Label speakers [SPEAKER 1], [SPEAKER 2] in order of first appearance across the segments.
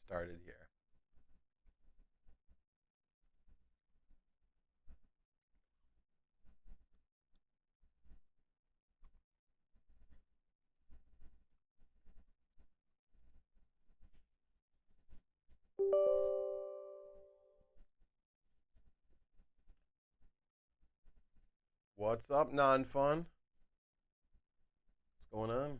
[SPEAKER 1] started here. What's up, non-fun? What's going on?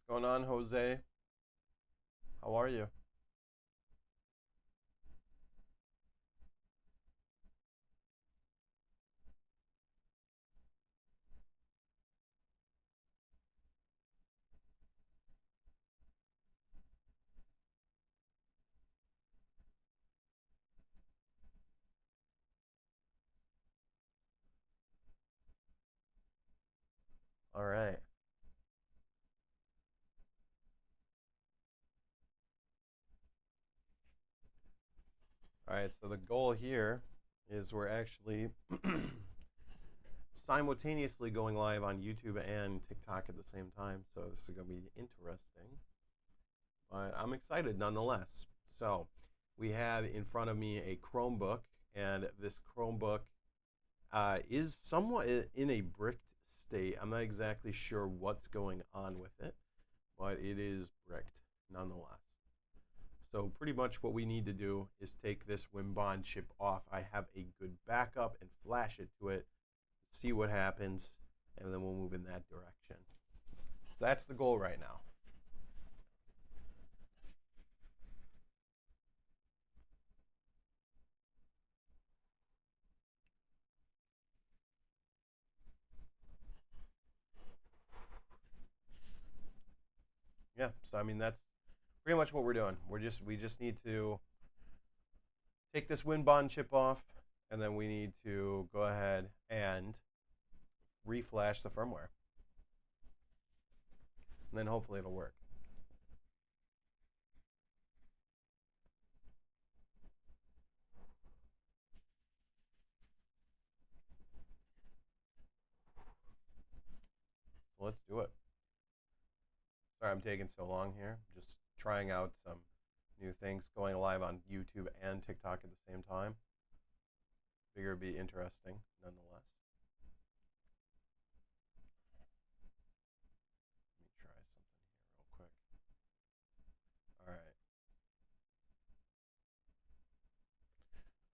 [SPEAKER 1] What's going on, Jose? How are you? All right. All right, so the goal here is we're actually simultaneously going live on YouTube and TikTok at the same time, so this is going to be interesting. But I'm excited nonetheless. So we have in front of me a Chromebook, and this Chromebook is somewhat in a bricked state. I'm not exactly sure what's going on with it, but it is bricked nonetheless. So pretty much what we need to do is take this WinBond chip off. I have a good backup and flash it to it, see what happens, and then we'll move in that direction. So that's the goal right now. Yeah, so I mean that's pretty much what we're doing. We just need to take this WinBond chip off, and then we need to go ahead and reflash the firmware. And then hopefully it'll work. So let's do it. Sorry I'm taking so long here. Just trying out some new things, going live on YouTube and TikTok at the same time. Figure it'd be interesting nonetheless. Let me try something here real quick. All right.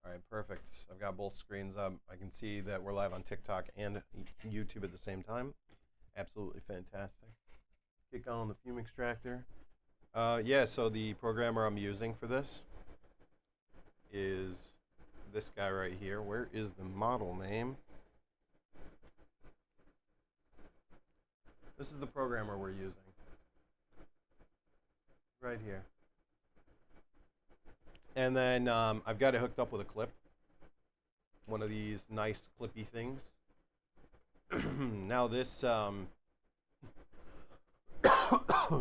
[SPEAKER 1] All right, perfect. I've got both screens up. I can see that we're live on TikTok and YouTube at the same time. Absolutely fantastic. Kick on the fume extractor. Yeah, so the programmer I'm using for this is this guy right here. Where is the model name? This is the programmer we're using. Right here. And then I've got it hooked up with a clip. One of these nice clippy things. Now this,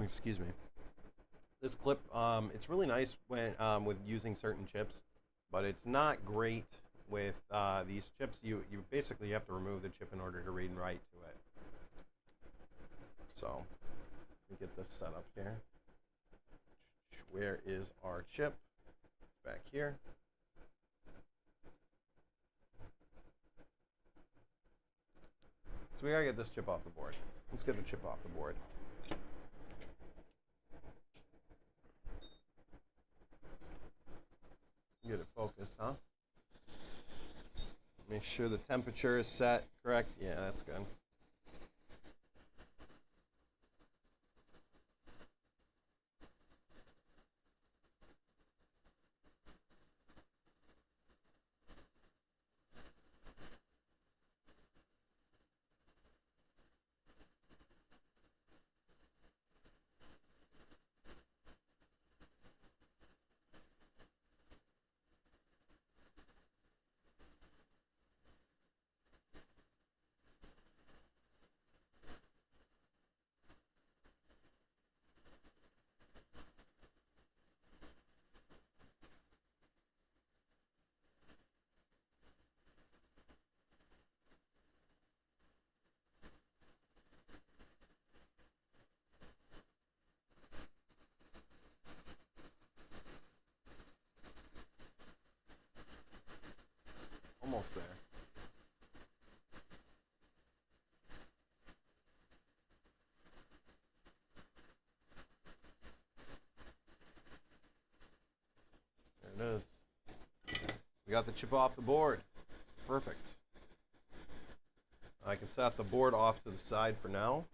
[SPEAKER 1] excuse me. This clip, it's really nice when with using certain chips, but it's not great with these chips. You basically have to remove the chip in order to read and write to it. So let me get this set up here. Where is our chip? It's back here. So we gotta get this chip off the board. Let's get the chip off the board. Get it focused, huh? Make sure the temperature is set correct. Yeah, that's good. almost there. There it is. We got the chip off the board. Perfect. I can set the board off to the side for now.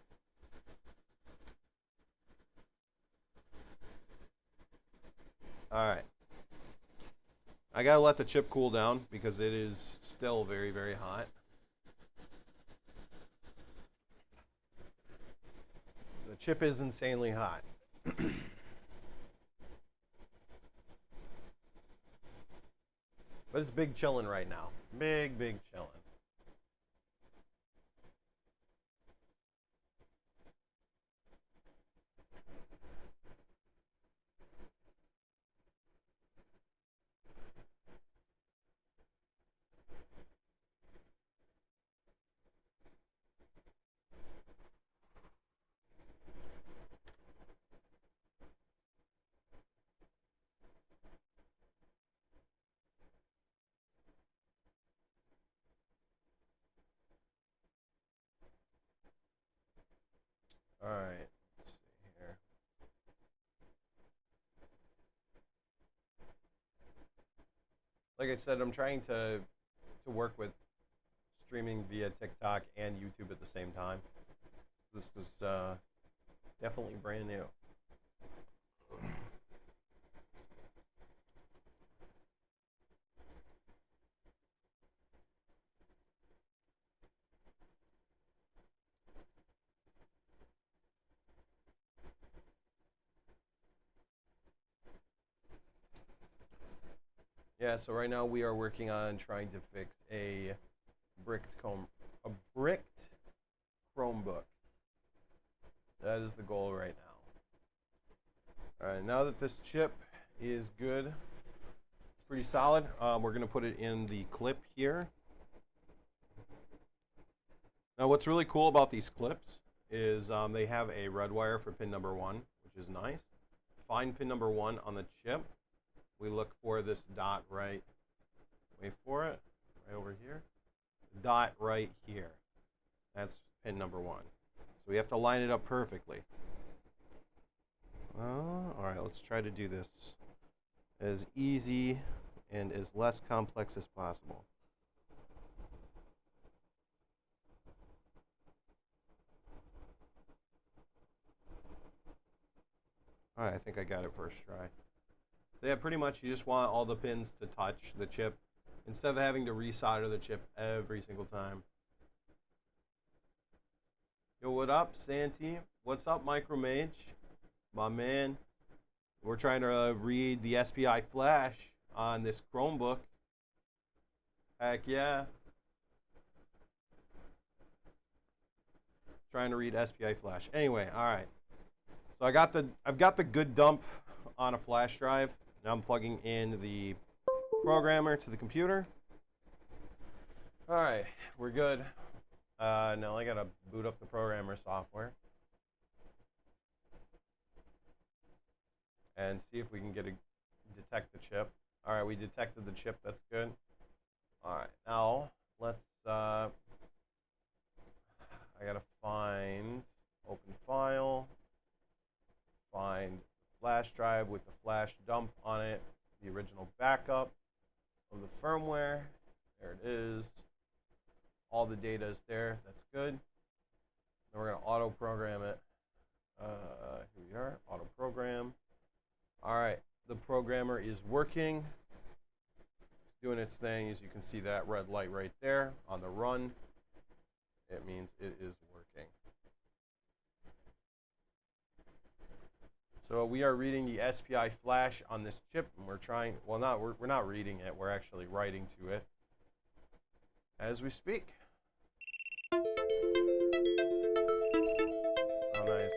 [SPEAKER 1] All right. I gotta let the chip cool down because it is still very, very hot. The chip is insanely hot. But it's big chillin' right now. Big, big chillin'. All right, let's see here. Like I said, I'm trying to work with streaming via TikTok and YouTube at the same time. This is definitely brand new. Yeah, so right now we are working on trying to fix a bricked Chromebook. That is the goal right now. All right, now that this chip is good, it's pretty solid, we're going to put it in the clip here. Now what's really cool about these clips is they have a red wire for pin number 1, which is nice. Find pin number 1 on the chip. We look for this dot right, wait for it, right over here. Dot right here. That's pin number 1. So we have to line it up perfectly. All right, let's try to do this as easy and as less complex as possible. All right, I think I got it first try. So yeah, pretty much you just want all the pins to touch the chip instead of having to resolder the chip every single time. Yo, what up, Santi? What's up, Micromage? My man. We're trying to read the SPI flash on this Chromebook. Heck yeah. Trying to read SPI flash. Anyway, all right. So I've got the good dump on a flash drive. Now I'm plugging in the programmer to the computer. All right, we're good. Now I gotta boot up the programmer software and see if we can detect the chip. All right, we detected the chip. That's good. All right, now let's. I gotta find open file. Find flash drive with the flash dump on it, the original backup of the firmware. There it is. All the data is there. That's good. Then we're going to auto program it. Here we are, auto program. All right, the programmer is working. It's doing its thing. As you can see, that red light right there on the run. It means it is working. So we are reading the SPI flash on this chip, and we're trying, well, we're not reading it, we're actually writing to it as we speak. Oh, nice.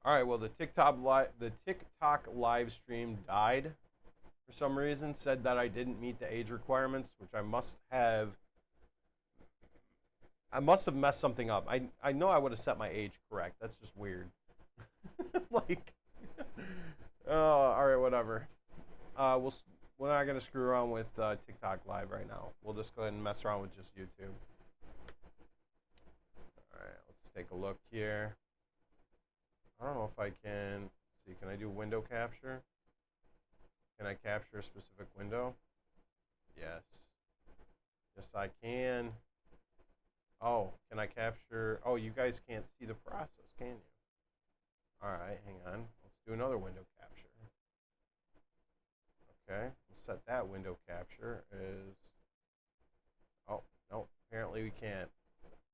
[SPEAKER 1] All right, well, the TikTok live stream died for some reason, said that I didn't meet the age requirements, which I must have I must have messed something up. I know I would have set my age correct. That's just weird. Like, oh, all right, whatever. We're not gonna screw around with TikTok Live right now. We'll just go ahead and mess around with just YouTube. All right, let's take a look here. I don't know if I can. Let's see, can I do window capture? Can I capture a specific window? Yes. Yes, I can. Oh, can I capture? Oh, you guys can't see the process, can you? All right, hang on. Let's do another window capture. Okay, we'll set that window capture as. Oh, no, apparently we can't.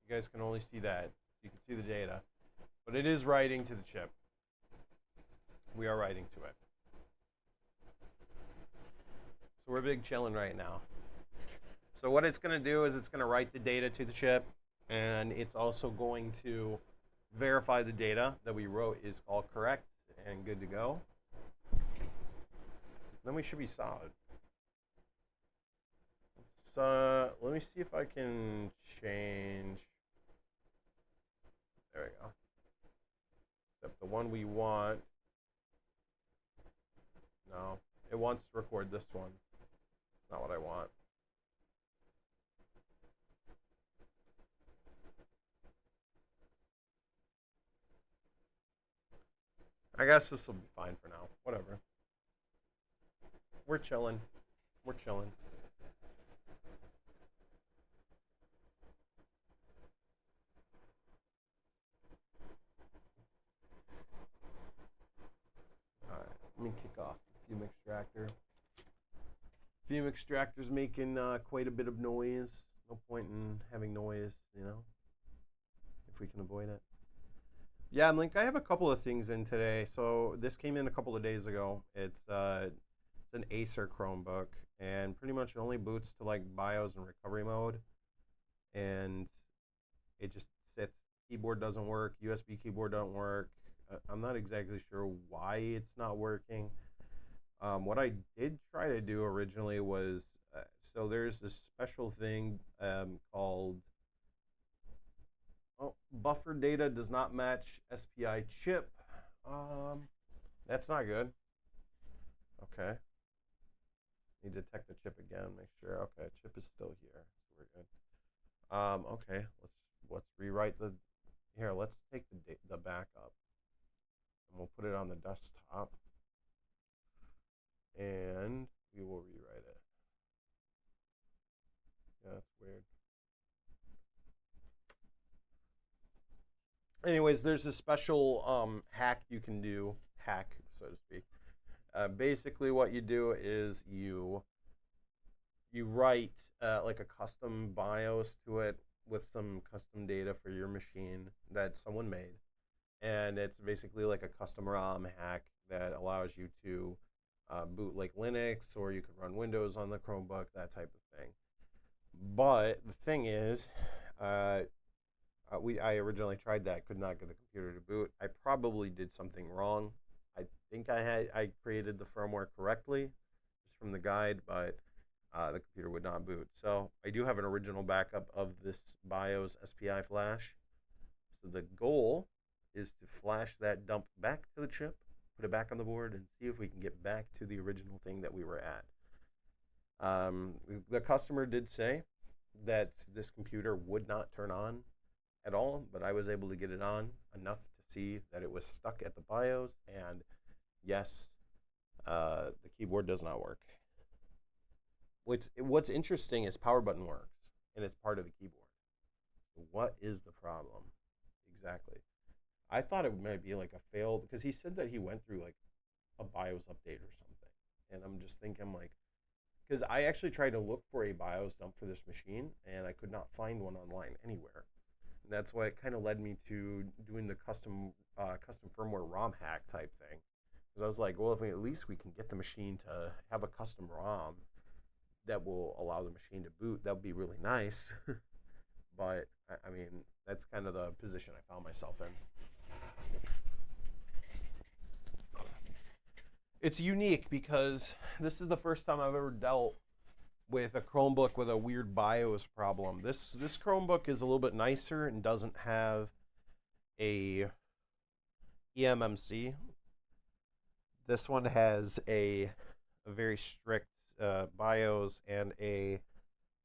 [SPEAKER 1] You guys can only see that. You can see the data. But it is writing to the chip. We are writing to it. So we're big chilling right now. So what it's going to do is it's going to write the data to the chip, and it's also going to verify the data that we wrote is all correct and good to go. Then we should be solid. Let me see if I can change. There we go. Except the one we want. No, it wants to record this one. It's not what I want. I guess this will be fine for now. Whatever. We're chilling. We're chilling. All right, let me kick off the fume extractor. Fume extractor's making quite a bit of noise. No point in having noise, you know, if we can avoid it. Yeah, I'm like, I have a couple of things in today. So this came in a couple of days ago. It's an Acer Chromebook, and pretty much it only boots to like BIOS and recovery mode, and it just sits. Keyboard doesn't work. USB keyboard don't work. I'm not exactly sure why it's not working. What I did try to do originally was, so there's this special thing called buffer data does not match SPI chip. That's not good. Okay. Need to detect the chip again, make sure. Okay, chip is still here. So we're good. Okay, let's rewrite the. Here, let's take the backup, and we'll put it on the desktop, and we will rewrite it. Yeah, that's weird. Anyways, there's a special hack you can do, so to speak. Basically, what you do is you write like a custom BIOS to it with some custom data for your machine that someone made, and it's basically like a custom ROM hack that allows you to boot like Linux, or you could run Windows on the Chromebook, that type of thing. But the thing is, I originally tried that, could not get the computer to boot. I probably did something wrong. I think I created the firmware correctly, just from the guide, but the computer would not boot. So I do have an original backup of this BIOS SPI flash. So the goal is to flash that dump back to the chip, put it back on the board, and see if we can get back to the original thing that we were at. The customer did say that this computer would not turn on at all, but I was able to get it on enough to see that it was stuck at the BIOS, and yes, the keyboard does not work. What's interesting is power button works, and it's part of the keyboard. What is the problem? Exactly. I thought it might be like a failed, because he said that he went through like a BIOS update or something, and I'm just thinking like, because I actually tried to look for a BIOS dump for this machine, and I could not find one online anywhere. And that's why it kind of led me to doing the custom firmware ROM hack type thing. Because I was like, well, if at least we can get the machine to have a custom ROM that will allow the machine to boot, that would be really nice. But, I mean, that's kind of the position I found myself in. It's unique because this is the first time I've ever dealt with a Chromebook with a weird BIOS problem. This Chromebook is a little bit nicer and doesn't have a eMMC. This one has a very strict BIOS and a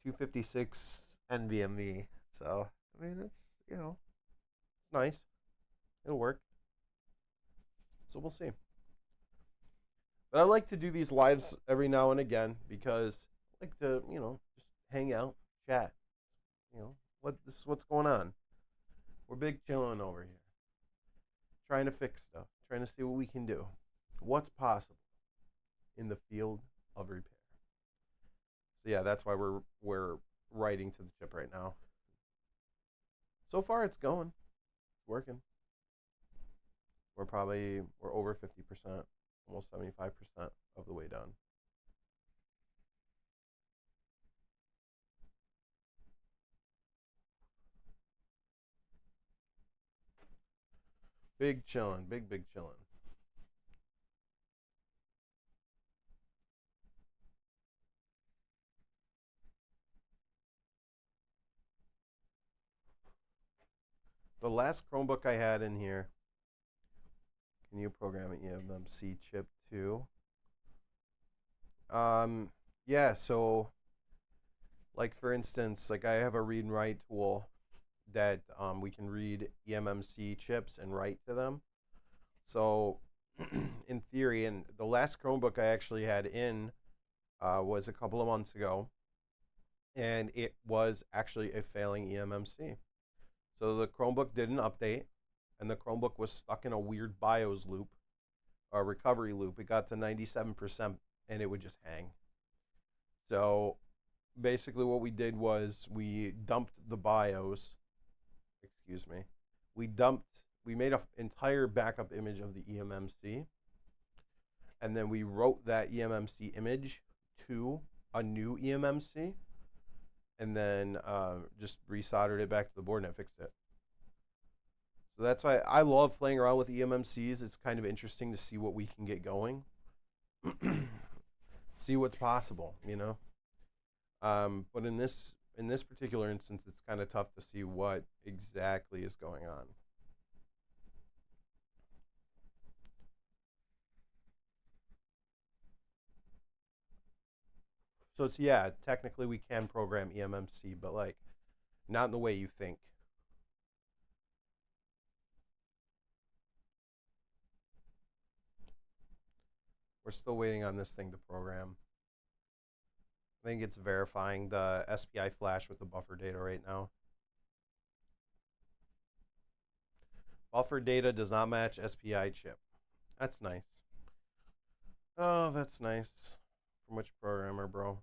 [SPEAKER 1] 256 NVMe. So I mean, it's it's nice. It'll work. So we'll see. But I like to do these lives every now and again because I like to, just hang out, chat. This is what's going on. We're big chilling over here. Trying to fix stuff, trying to see what we can do. What's possible in the field of repair. So yeah, that's why we're writing to the chip right now. So far it's going. It's working. We're over 50%. Almost 75% of the way done. Big chillin', big chillin'. The last Chromebook I had in here, can you program an eMMC chip too? Yeah, so like for instance, like I have a read and write tool that we can read eMMC chips and write to them. So in theory, and the last Chromebook I actually had in was a couple of months ago, and it was actually a failing eMMC. So the Chromebook didn't update, and the Chromebook was stuck in a weird BIOS loop, a recovery loop. It got to 97%, and it would just hang. So basically what we did was we dumped the BIOS, we made an entire backup image of the eMMC, and then we wrote that eMMC image to a new eMMC, and then just resoldered it back to the board and it fixed it. So that's why I love playing around with eMMCs. It's kind of interesting to see what we can get going. See what's possible, But in this particular instance, it's kind of tough to see what exactly is going on. So it's, yeah, technically we can program eMMC, but like not in the way you think. We're still waiting on this thing to program. I think it's verifying the SPI flash with the buffer data right now. Buffer data does not match SPI chip. That's nice. Oh, that's nice. From which programmer, bro?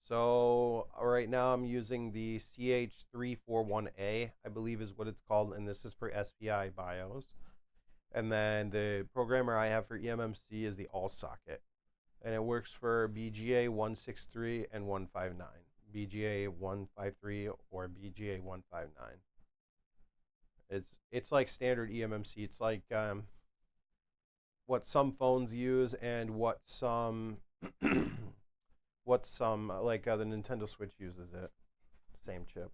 [SPEAKER 1] So right now I'm using the CH341A, I believe is what it's called, and this is for SPI BIOS. And then the programmer I have for eMMC is the all socket, and it works for BGA 163 and 159, BGA 153 or BGA 159. It's like standard eMMC. It's like what some phones use and what some like the Nintendo Switch uses it. Same chip.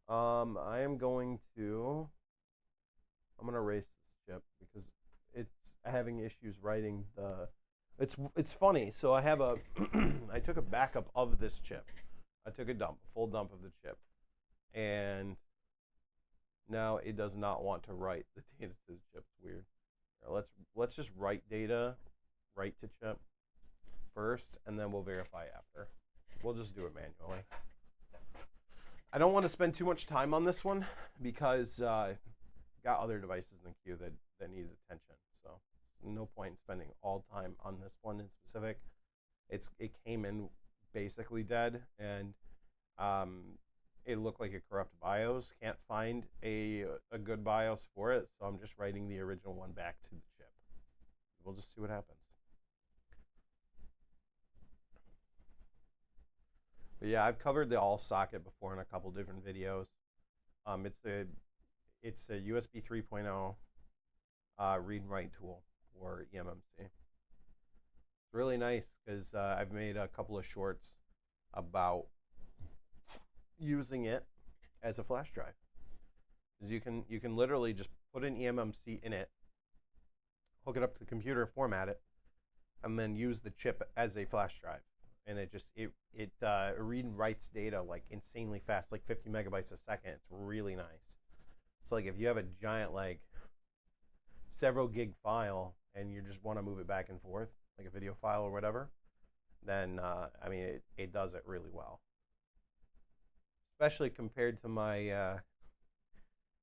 [SPEAKER 1] I'm gonna erase this chip because it's having issues writing the. It's funny. So I have I took a backup of this chip. I took a full dump of the chip, and now it does not want to write the data to the chip. It's weird. Here, let's just write to chip first, and then we'll verify after. We'll just do it manually. I don't want to spend too much time on this one because got other devices in the queue that need attention. So no point in spending all time on this one in specific. It came in basically dead, and it looked like a corrupt BIOS. Can't find a good BIOS for it, so I'm just writing the original one back to the chip. We'll just see what happens. But yeah, I've covered the all socket before in a couple different videos. It's a USB 3.0 read and write tool for eMMC. really nice because I've made a couple of shorts about using it as a flash drive. Because you can literally just put an eMMC in it, hook it up to the computer, format it, and then use the chip as a flash drive. And it read and writes data like insanely fast, like 50 megabytes a second. It's really nice. So like if you have a giant like several gig file and you just want to move it back and forth, like a video file or whatever, then I mean it does it really well. Especially compared to my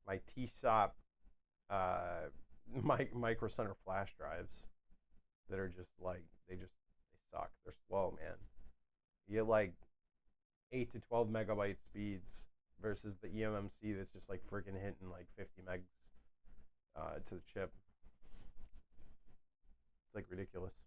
[SPEAKER 1] my TSOP Micro Center flash drives that are just like they suck. They're slow, man. You get like 8 to 12 megabyte speeds versus the eMMC that's just like freaking hitting like 50 megs to the chip. It's like ridiculous.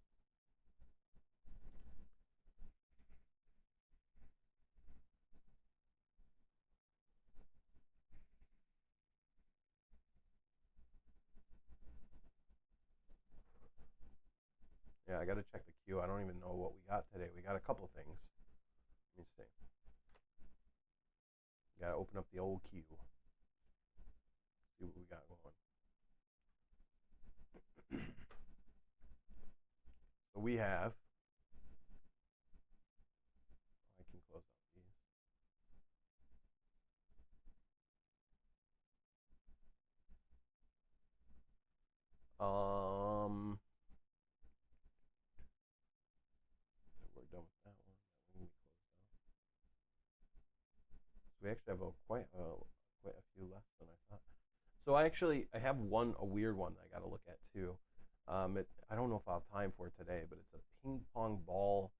[SPEAKER 1] Yeah, I gotta check the queue. I don't even know what we got today. We got a couple things. Let me see. Gotta open up the old queue. See what we got going. So we have. I can close out these. We're done with that one. That one we closed out. So we actually have quite a few less than I thought. So I have a weird one that I got to look at too. I don't know if I'll have time for it today, but it's a ping pong ball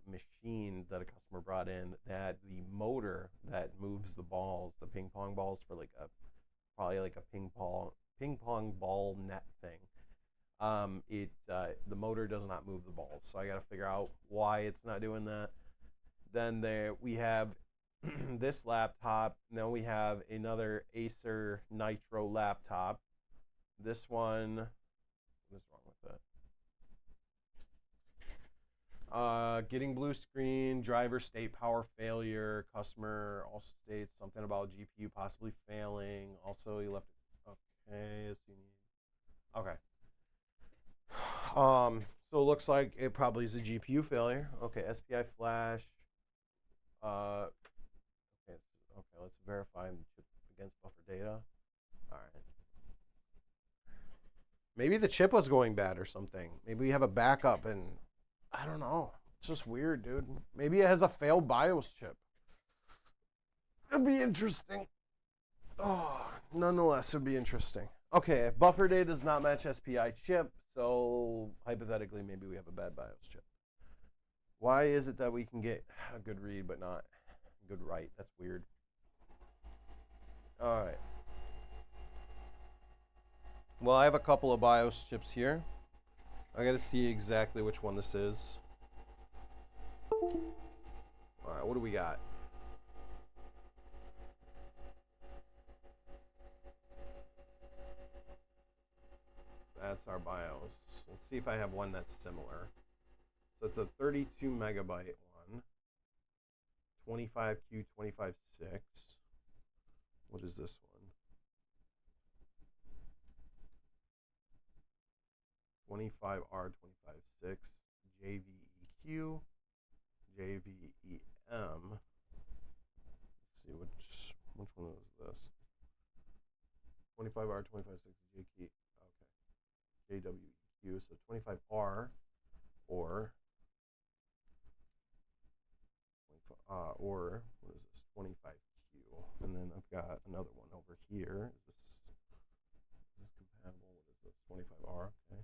[SPEAKER 1] machine that a customer brought in. That the motor that moves the balls, the ping pong balls for like probably like a ping pong ball net thing. The motor does not move the balls, so I got to figure out why it's not doing that. Then we have this laptop. Then we have another Acer Nitro laptop. This one, what's wrong with that? Getting blue screen, driver state power failure, customer also states something about GPU possibly failing. Also, you left it. Okay, yes, you need. Okay. So it looks like it probably is a GPU failure. Okay, SPI flash. Okay, let's verify the chip against buffer data. All right. Maybe the chip was going bad or something. Maybe we have a backup and I don't know. It's just weird, dude. Maybe it has a failed BIOS chip. It'd be interesting. Oh, nonetheless, it'd be interesting. Okay, if buffer data does not match SPI chip, so hypothetically, maybe we have a bad BIOS chip. Why is it that we can get a good read but not a good write? That's weird. All right. Well, I have a couple of BIOS chips here. I gotta see exactly which one this is. All right, what do we got? That's our BIOS. Let's see if I have one that's similar. So it's a 32 megabyte one. 25Q256. What is this one? 25R256 JVEQ JVEM. Let's see which one is this? 25R256 JK. Okay. JWEQ. So 25R or what is this? 25Q. And then I've got another one over here. Is this compatible? What is this? 25R. Okay.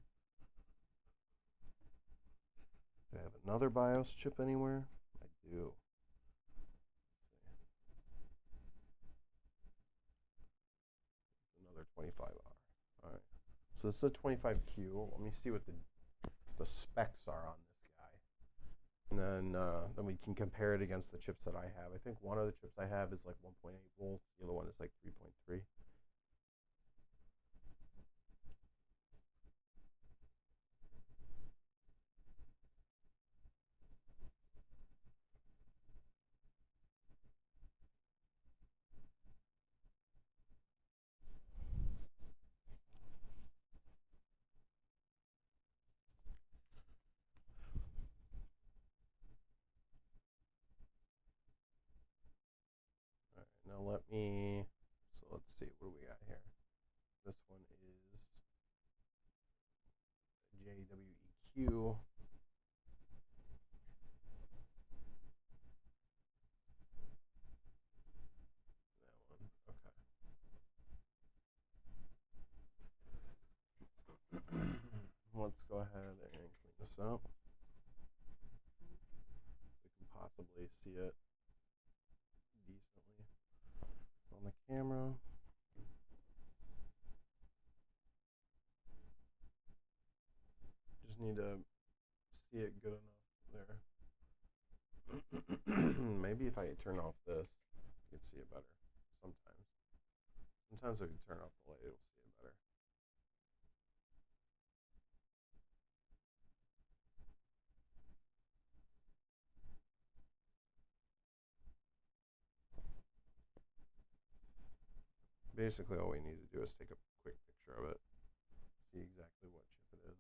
[SPEAKER 1] Do I have another BIOS chip anywhere? I do. Another 25R. All right. So this is a 25Q. Let me see what the specs are on this guy, and then we can compare it against the chips that I have. I think one of the chips I have is like 1.8 volts. The other one is like 3.3. Now let me, so let's see, what do we got here? This one is JWEQ. Let's go ahead and clean this up. We can possibly see it decently on the camera. Just need to see it good enough there. Maybe if I turn off this, you can see it better. Sometimes if you turn off the light, you'll see it better. Basically, all we need to do is take a quick picture of it, see exactly what chip it is.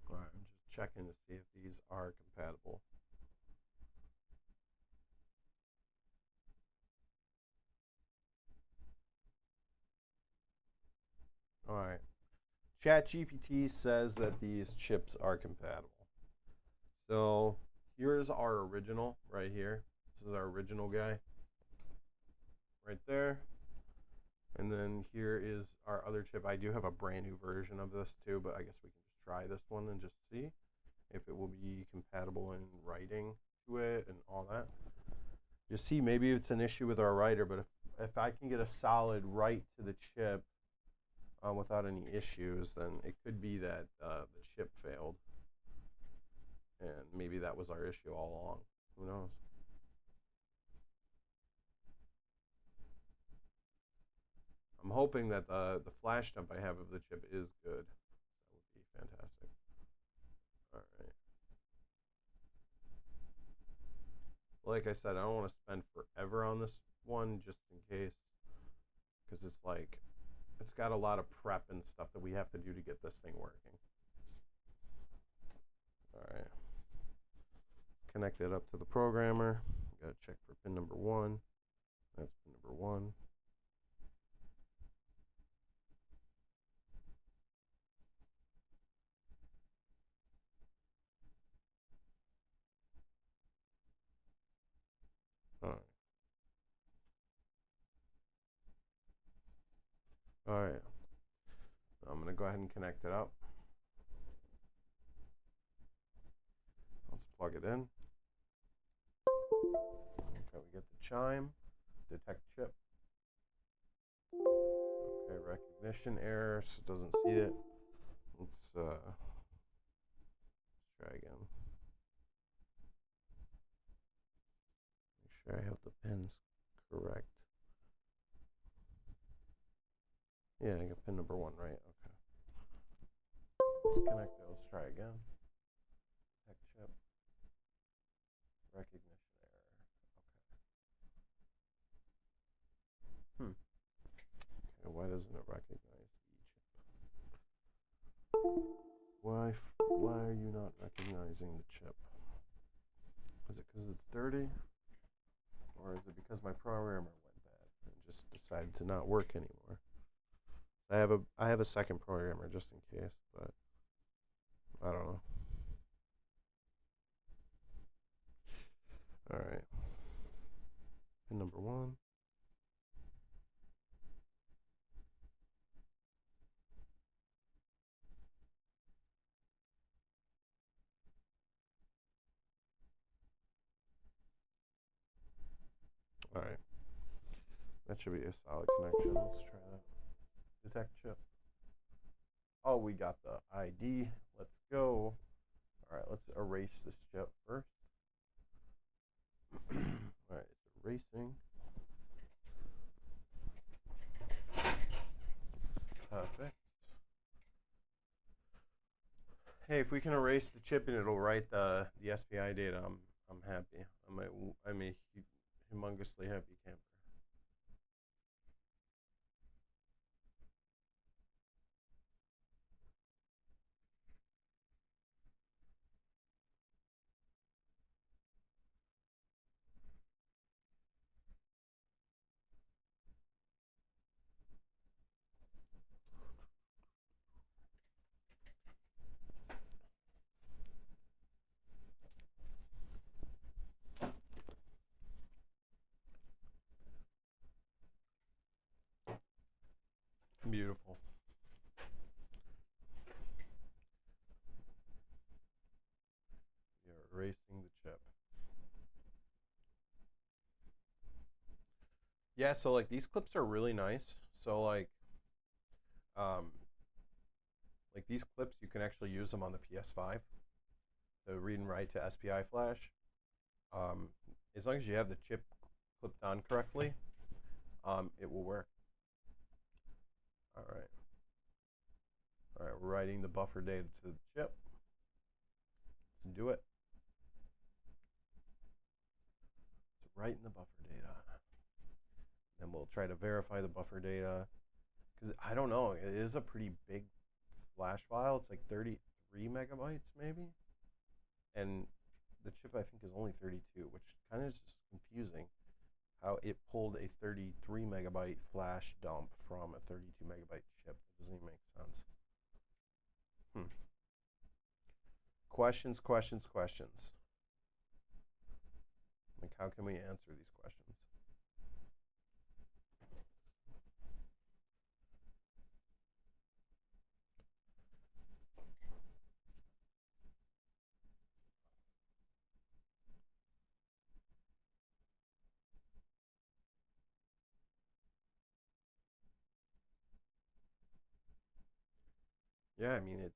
[SPEAKER 1] Alright, I'm just checking to see if these are compatible. Alright, ChatGPT says that these chips are compatible. So here's our original right here. This is our original guy right there. And then here is our other chip. I do have a brand new version of this too, but I guess we can just try this one and just see if it will be compatible in writing to it and all that. You see, maybe it's an issue with our writer, but if I can get a solid write to the chip without any issues, then it could be that the chip failed. And maybe that was our issue all along. Who knows? I'm hoping that the flash dump I have of the chip is good. That would be fantastic. All right. Like I said, I don't want to spend forever on this one just in case, because it's like, it's got a lot of prep and stuff that we have to do to get this thing working. All right. Connect it up to the programmer. Got to check for pin number 1. That's pin number 1. All right. I'm going to go ahead and connect it up. Let's plug it in. Okay, we get the chime, detect chip. Okay, recognition error, so it doesn't see it. Let's try again. Make sure I have the pins correct. Yeah, I got pin number 1 right. Okay. Let's connect it. Let's try again. Detect chip. Recognition error. Okay. Okay, why doesn't it recognize the chip? Why are you not recognizing the chip? Is it because it's dirty? Or is it because my programmer went bad and just decided to not work anymore? I have a second programmer just in case, but I don't know. All right. Pin number 1. All right. That should be a solid connection. Let's try that. Detect chip. Oh, we got the ID. Let's go. All right, let's erase this chip first. All right, it's erasing. Perfect. Hey, if we can erase the chip and it'll write the SPI data, I'm happy. I'm a humongously happy camper. Beautiful. You're erasing the chip. Yeah, so like these clips are really nice. So like these clips, you can actually use them on the PS5 to read and write to SPI flash. As long as you have the chip clipped on correctly, it will work. All right. All right, we're writing the buffer data to the chip. Let's do it. It's writing the buffer data. Then we'll try to verify the buffer data. Because I don't know, it is a pretty big flash file. It's like 33 megabytes maybe. And the chip I think is only 32, which kind of is just confusing how it pulled a 33 megabyte flash dump from a 32 megabyte chip. That doesn't even make sense. Questions. Like, how can we answer these questions? Yeah, I mean, it's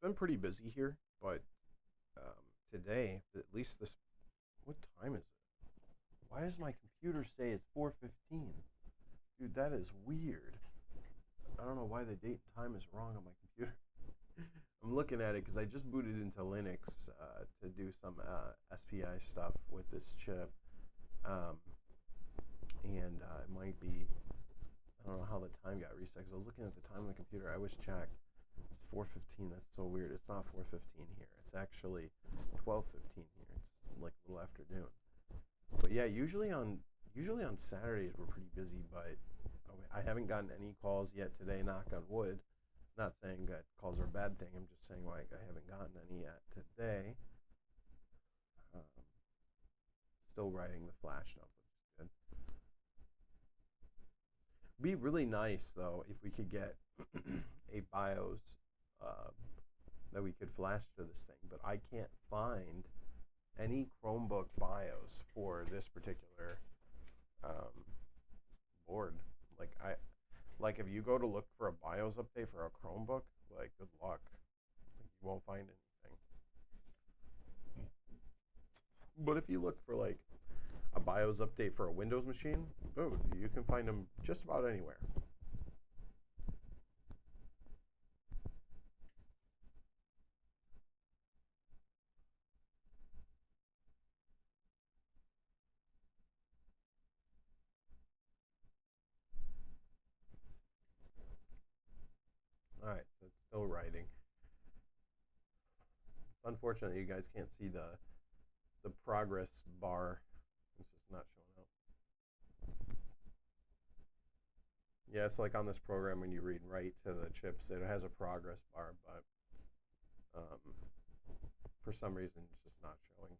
[SPEAKER 1] been pretty busy here, but today, at least this, what time is it? Why does my computer say it's 4:15? Dude, that is weird. I don't know why the date and time is wrong on my computer. I'm looking at it because I just booted into Linux to do some SPI stuff with this chip. And it might be, I don't know how the time got reset because I was looking at the time on the computer. I always check. It's 4:15. That's so weird. It's not 4:15 here. It's actually 12:15 here. It's like a little afternoon. But yeah, usually on Saturdays we're pretty busy, but I haven't gotten any calls yet today, knock on wood. Not saying that calls are a bad thing. I'm just saying like I haven't gotten any yet today. Still writing the flash dump, which is good. Be really nice though if we could get a BIOS that we could flash to this thing, but I can't find any Chromebook BIOS for this particular board. Like if you go to look for a BIOS update for a Chromebook, like good luck. Like, you won't find anything. But if you look for like a BIOS update for a Windows machine, boom, you can find them just about anywhere. All right, so it's still writing. It's unfortunate you guys can't see the progress bar. It's just not showing up. Yeah, it's like on this program when you read and write to the chips, it has a progress bar, but for some reason it's just not showing.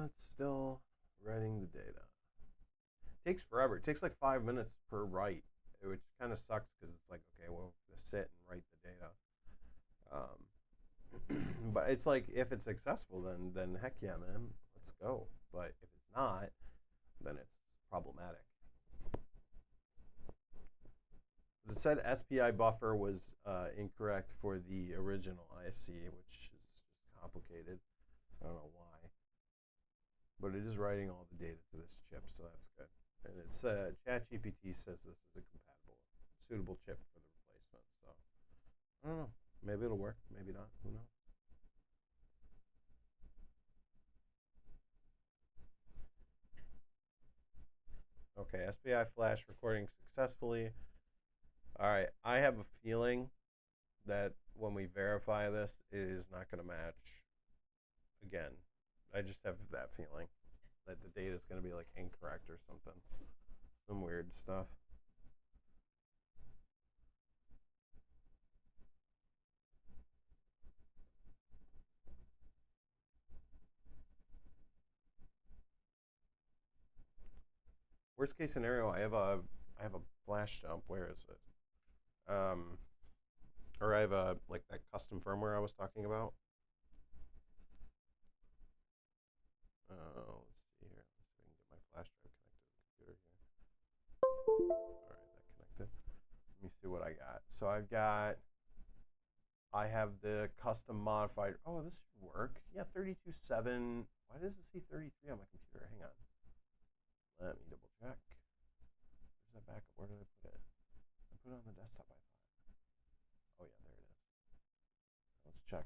[SPEAKER 1] It's still writing the data. It takes forever. It takes like 5 minutes per write, which kind of sucks because it's like, okay, well, just sit and write the data. But it's like, if it's successful, then heck yeah, man, let's go. But if it's not, then it's problematic. It said SPI buffer was incorrect for the original ISC, which is just complicated. I don't know why. But it is writing all the data to this chip, so that's good. And it's ChatGPT says this is a compatible, suitable chip for the replacement. So I don't know. Maybe it'll work. Maybe not. Who knows? Okay, SPI flash recording successfully. All right, I have a feeling that when we verify this, it is not going to match again. I just have that feeling that the data is going to be like incorrect or something. Some weird stuff. Worst case scenario, I have a flash dump. Where is it? Or I have a like that custom firmware I was talking about. Let's see here. Let's see if I can get my flash drive connected to the computer here. All right, that connected. Let me see what I got. So I have the custom modified. Oh, this should work. Yeah, 32.7. Why does it say 33 on my computer? Hang on. Let me double check. Where's that backup? Where did I put it? I put it on the desktop, I thought. Oh yeah, there it is. Let's check.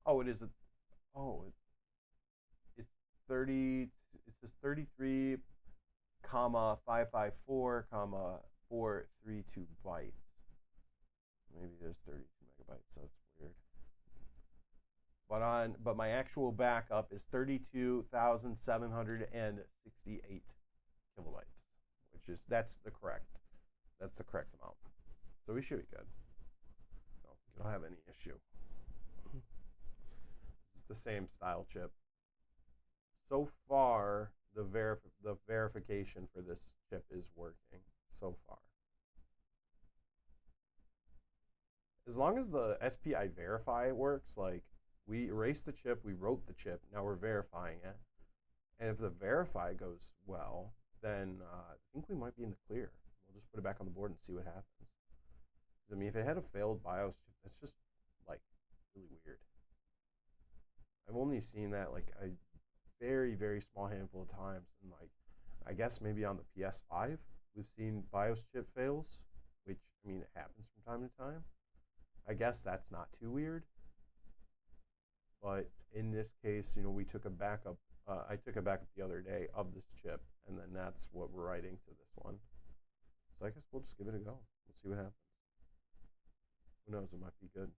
[SPEAKER 1] Oh, it is a. Oh, it's 30. It says 33, comma 554, comma 432 bytes. Maybe there's 32 megabytes, so it's weird. But my actual backup is 32,768 kilobytes, which is that's the correct amount. So we should be good. I don't think it'll have any issue. It's the same style chip. So far, the verification for this chip is working so far. As long as the SPI verify works, like we erased the chip, we wrote the chip, now we're verifying it. And if the verify goes well, then I think we might be in the clear. We'll just put it back on the board and see what happens. I mean, if it had a failed BIOS chip, that's just like really weird. I've only seen that like a very, very small handful of times. And like, I guess maybe on the PS5, we've seen BIOS chip fails, which, I mean, it happens from time to time. I guess that's not too weird. But in this case, you know, we took a backup. I took a backup the other day of this chip, and then that's what we're writing to this one. So I guess we'll just give it a go. We'll see what happens. Who knows? It might be good.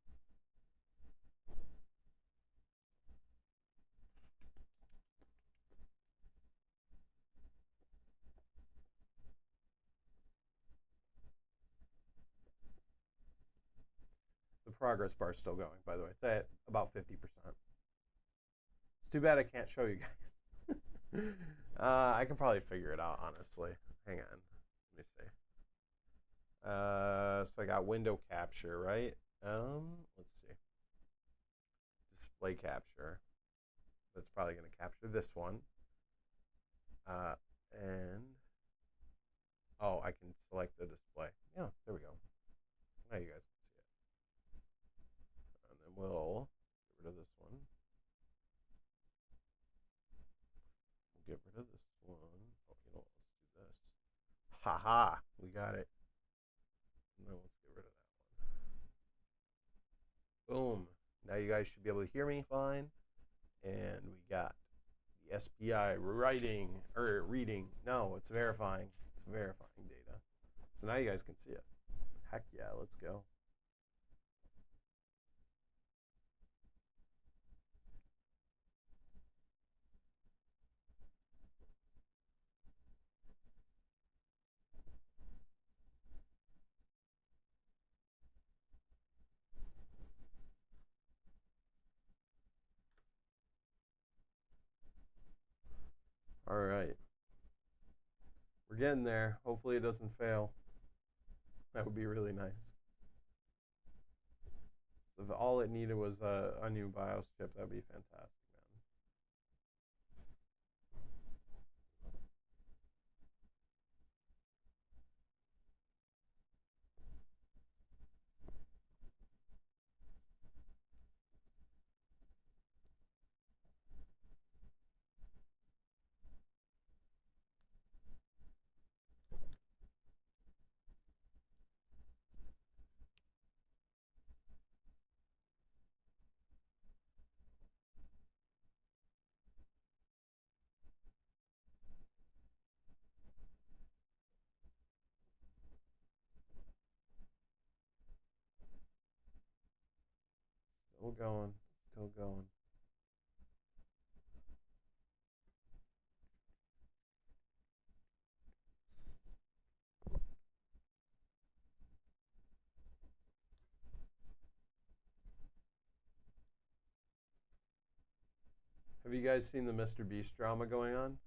[SPEAKER 1] The progress bar is still going, by the way. It's at about 50%. It's too bad I can't show you guys. I can probably figure it out, honestly. Hang on. Let me see. So I got window capture, right? Let's see. Display capture. That's probably going to capture this one. And oh, I can select the display. Yeah, there we go. Now you guys can see it. And then we'll get rid of this one. We'll get rid of this one. Oh, you know what? Let's do this. Haha, we got it. No, let's get rid of that one. Boom. Now you guys should be able to hear me fine. And we got the SPI reading. No, it's verifying. It's verifying data. So now you guys can see it. Heck yeah, let's go. All right. We're getting there. Hopefully it doesn't fail. That would be really nice. So if all it needed was a new BIOS chip, that would be fantastic, man. Still going. Still going. Have you guys seen the Mr. Beast drama going on?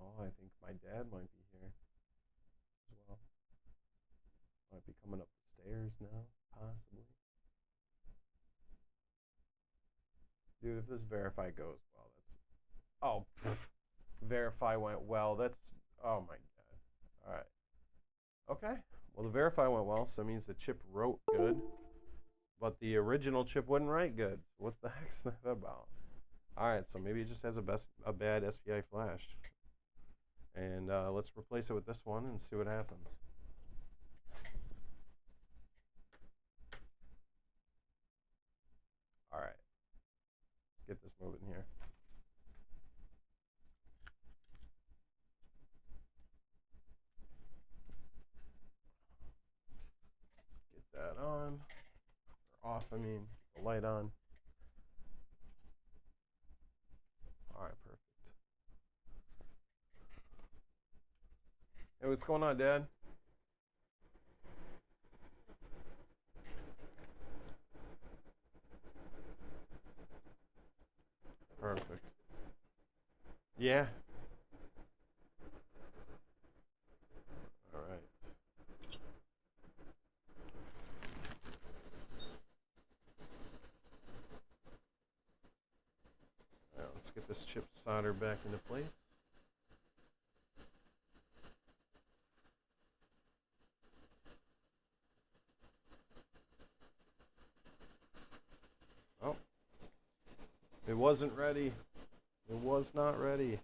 [SPEAKER 1] Oh, I think my dad might be here as well. Might be coming up the stairs now, possibly. Dude, if this verify goes well, that's... Oh, pff. Verify went well. That's... Oh, my God. All right. Okay. Well, the verify went well, so it means the chip wrote good. But the original chip wouldn't write good. What the heck's that about? All right, so maybe it just has a bad SPI flash. And let's replace it with this one and see what happens. All right, let's get this moving here. Get that on, or off, I mean, the light on. All right, perfect. Hey, what's going on, Dad? Perfect. Yeah. All right. All right, let's get this chip solder back into place. Oh, it wasn't ready. It was not ready.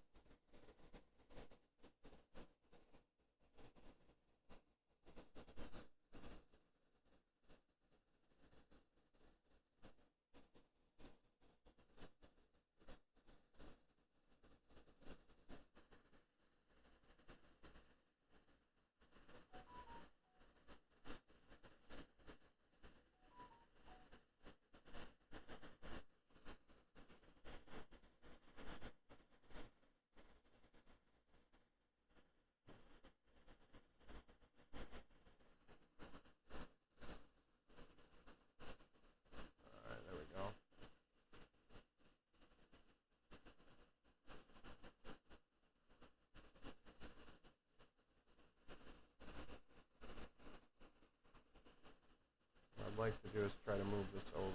[SPEAKER 1] What I'd like to do is try to move this over.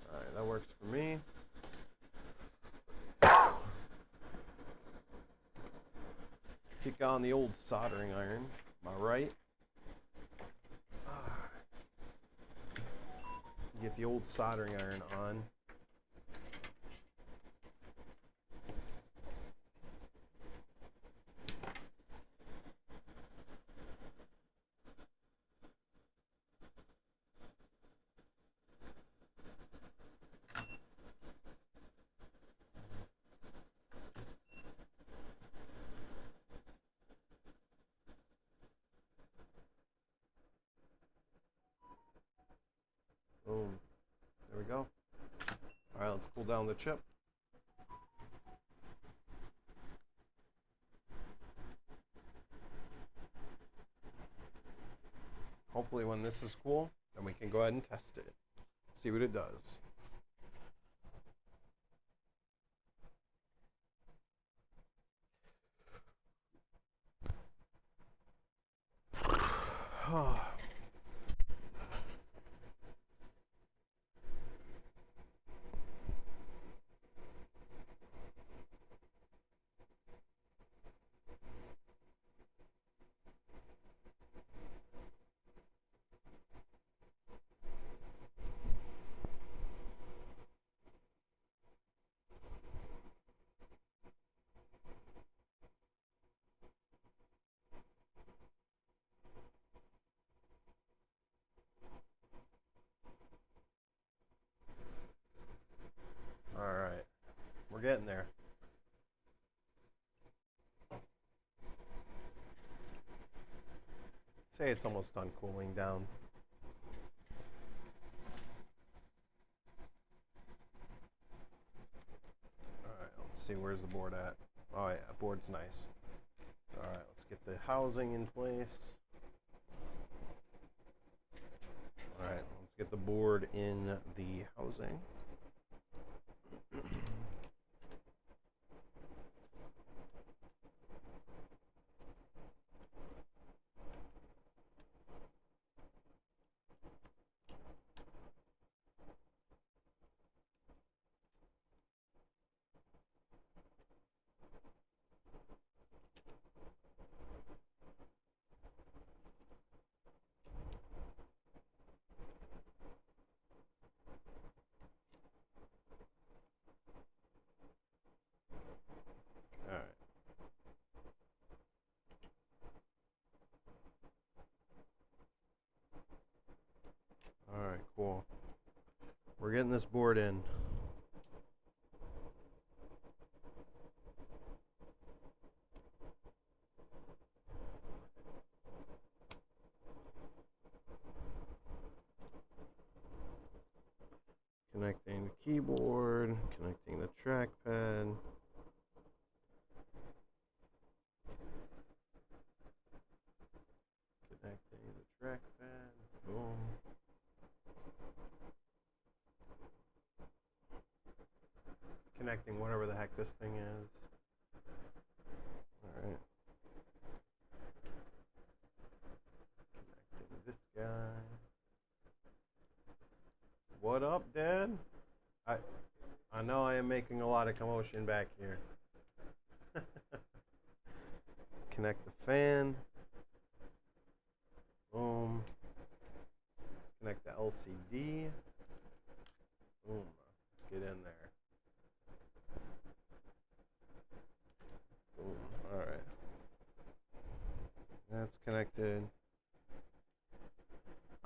[SPEAKER 1] All right, that works for me. Kick on the old soldering iron. Am I right? Get the old soldering iron on. Boom. There we go. All right, let's cool down the chip. Hopefully when this is cool, then we can go ahead and test it. See what it does. All right, we're getting there. Say it's almost done cooling down. All right, let's see, where's the board at? Oh yeah, board's nice. All right, let's get the housing in place. All right, let's get the board in the housing. All right, cool. We're getting this board in. Connecting the keyboard, connecting the trackpad. Connecting the trackpad. Boom. Connecting whatever the heck this thing is. All right. Connecting this guy. What up, Dad? I know I am making a lot of commotion back here. Connect the fan. Boom. Let's connect the LCD. Boom. Let's get in there. Boom. All right. That's connected.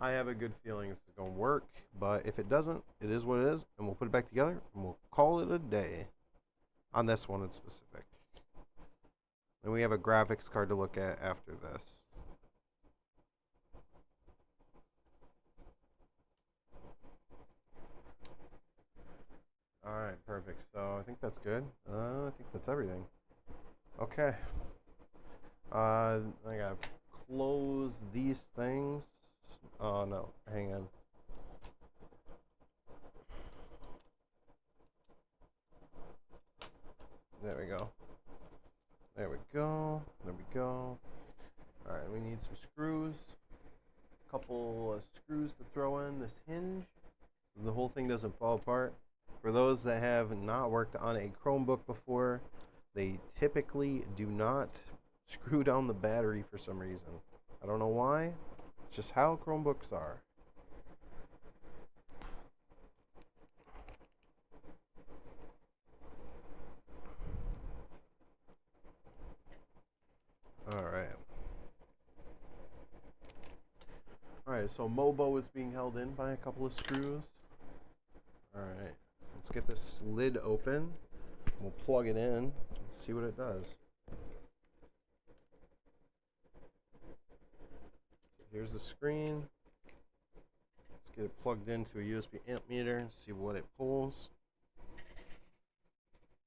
[SPEAKER 1] I have a good feeling this is going to work, but if it doesn't, it is what it is, and we'll put it back together, and we'll call it a day on this one in specific. And we have a graphics card to look at after this. All right, perfect. So I think that's good. I think that's everything. Okay. I gotta close these things. Oh no, hang on. There we go. There we go. There we go. All right, we need some screws. A couple of screws to throw in this hinge so the whole thing doesn't fall apart. For those that have not worked on a Chromebook before, they typically do not screw down the battery for some reason. I don't know why. It's just how Chromebooks are. Alright, so Mobo is being held in by a couple of screws. Alright, let's get this lid open. We'll plug it in and see what it does. So here's the screen. Let's get it plugged into a USB amp meter and see what it pulls.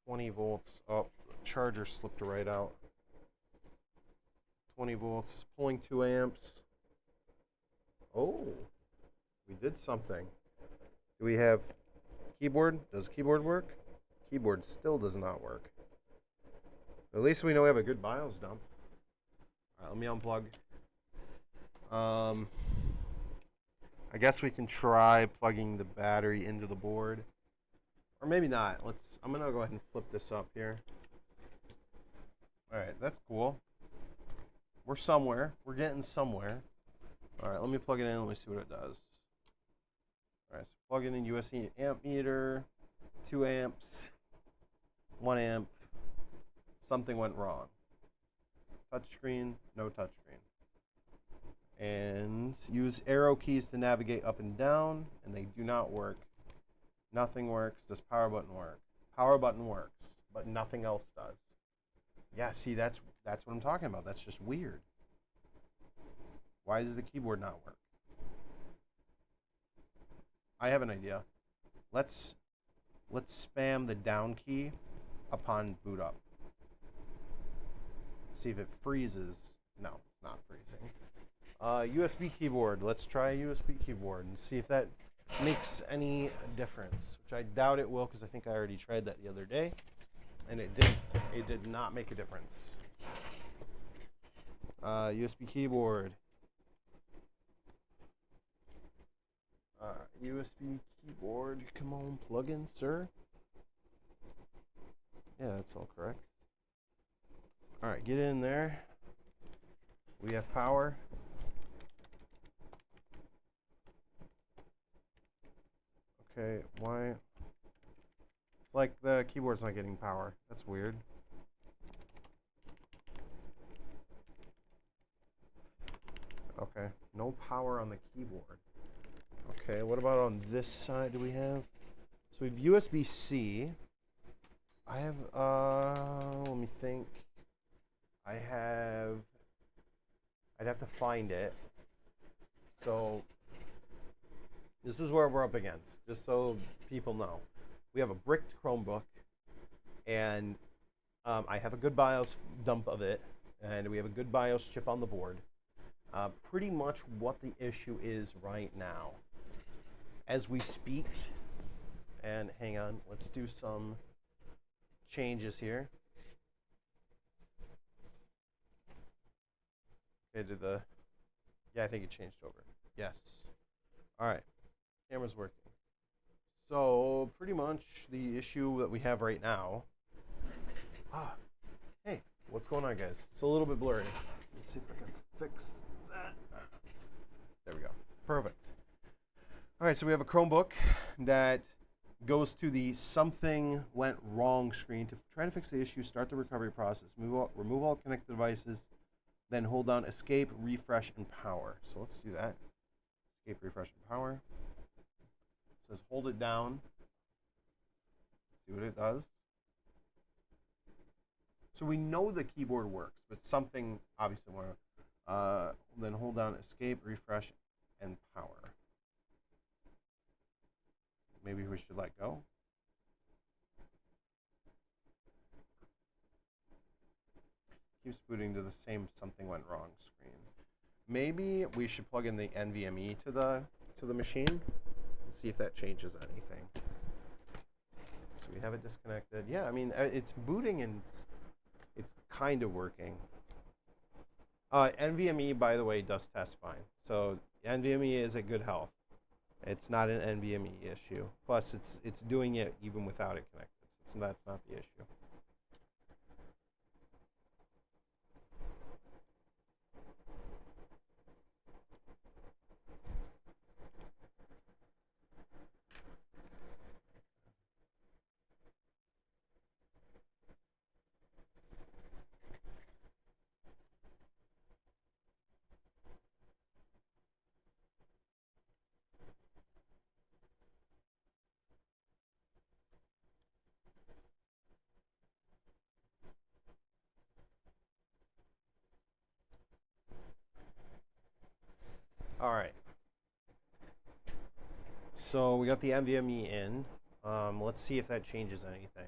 [SPEAKER 1] 20 volts. Oh, the charger slipped right out. 20 volts, pulling 2 amps. Oh, we did something. Do we have keyboard? Does keyboard work? Keyboard still does not work. At least we know we have a good BIOS dump. All right, let me unplug. I guess we can try plugging the battery into the board. Or maybe not. I'm gonna go ahead and flip this up here. All right, that's cool. We're somewhere. We're getting somewhere. All right, let me plug it in. Let me see what it does. All right, so plug it in USB amp meter, 2 amps, 1 amp. Something went wrong. Touchscreen, no touchscreen. And use arrow keys to navigate up and down, and they do not work. Nothing works. Does power button work? Power button works, but nothing else does. Yeah, see, that's what I'm talking about. That's just weird. Why does the keyboard not work? I have an idea. Let's spam the down key upon boot up. See if it freezes. No, it's not freezing. USB keyboard. Let's try a USB keyboard and see if that makes any difference, which I doubt it will, because I think I already tried that the other day, and it did not make a difference. USB keyboard. USB keyboard. Come on, plug in, sir. Yeah, that's all correct. All right, get in there. We have power. Okay, why? It's like the keyboard's not getting power. That's weird. Okay, no power on the keyboard. Okay, what about on this side? Do we have? So we have USB-C. I have, let me think. I'd have to find it. So this is where we're up against, just so people know. We have a bricked Chromebook, and I have a good BIOS dump of it, and we have a good BIOS chip on the board. Pretty much what the issue is right now. As we speak, and hang on, let's do some changes here. Okay, yeah, I think it changed over. Yes. All right, camera's working. So pretty much the issue that we have right now. Hey, what's going on, guys? It's a little bit blurry. Let's see if I can fix that. There we go. Perfect. All right, so we have a Chromebook that goes to the something went wrong screen. To try to fix the issue, start the recovery process. Remove all connected devices, then hold down escape, refresh, and power. So let's do that. Escape, refresh, and power. It says hold it down. Let's see what it does. So we know the keyboard works, but something obviously more. Then hold down escape, refresh, and power. Maybe we should let go. Keeps booting to the same something went wrong screen. Maybe we should plug in the NVMe to the machine and see if that changes anything. So we have it disconnected. Yeah, I mean, it's booting and it's kind of working. NVMe, by the way, does test fine. So NVMe is at good health. It's not an NVMe issue. Plus, it's doing it even without it connected. So that's not the issue. All right. So we got the NVMe in. Let's see if that changes anything.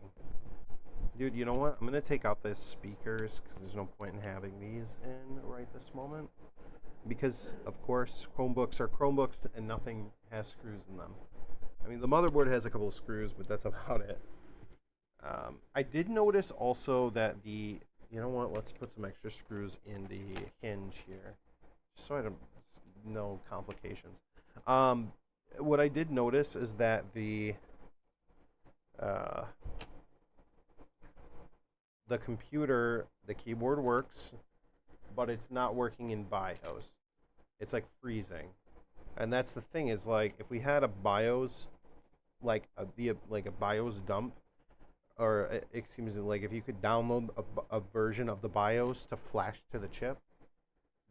[SPEAKER 1] Dude, you know what? I'm going to take out the speakers because there's no point in having these in right this moment. Because, of course, Chromebooks are Chromebooks and nothing has screws in them. I mean, the motherboard has a couple of screws, but that's about it. I did notice also that you know what? Let's put some extra screws in the hinge here. Just so I don't, no complications. What I did notice is that the computer, the keyboard works, but it's not working in BIOS. It's like freezing. And that's the thing is, like, if we had a BIOS, like a BIOS dump, or excuse me, like if you could download a version of the BIOS to flash to the chip,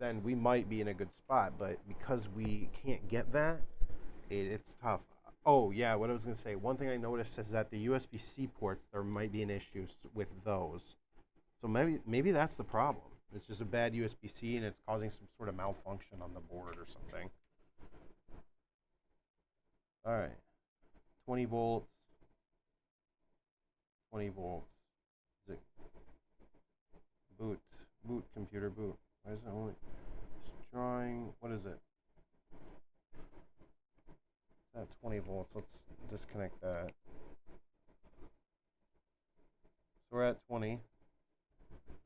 [SPEAKER 1] then we might be in a good spot. But because we can't get that, it's tough. Oh yeah, what I was gonna say, one thing I noticed is that the USB-C ports, there might be an issue with those. So maybe that's the problem. It's just a bad USB-C and it's causing some sort of malfunction on the board or something. All right, 20 volts. 20 volts. Is it boot computer boot? Why is it only drawing? What is it? At 20 volts. Let's disconnect that. So we're at 20. Let's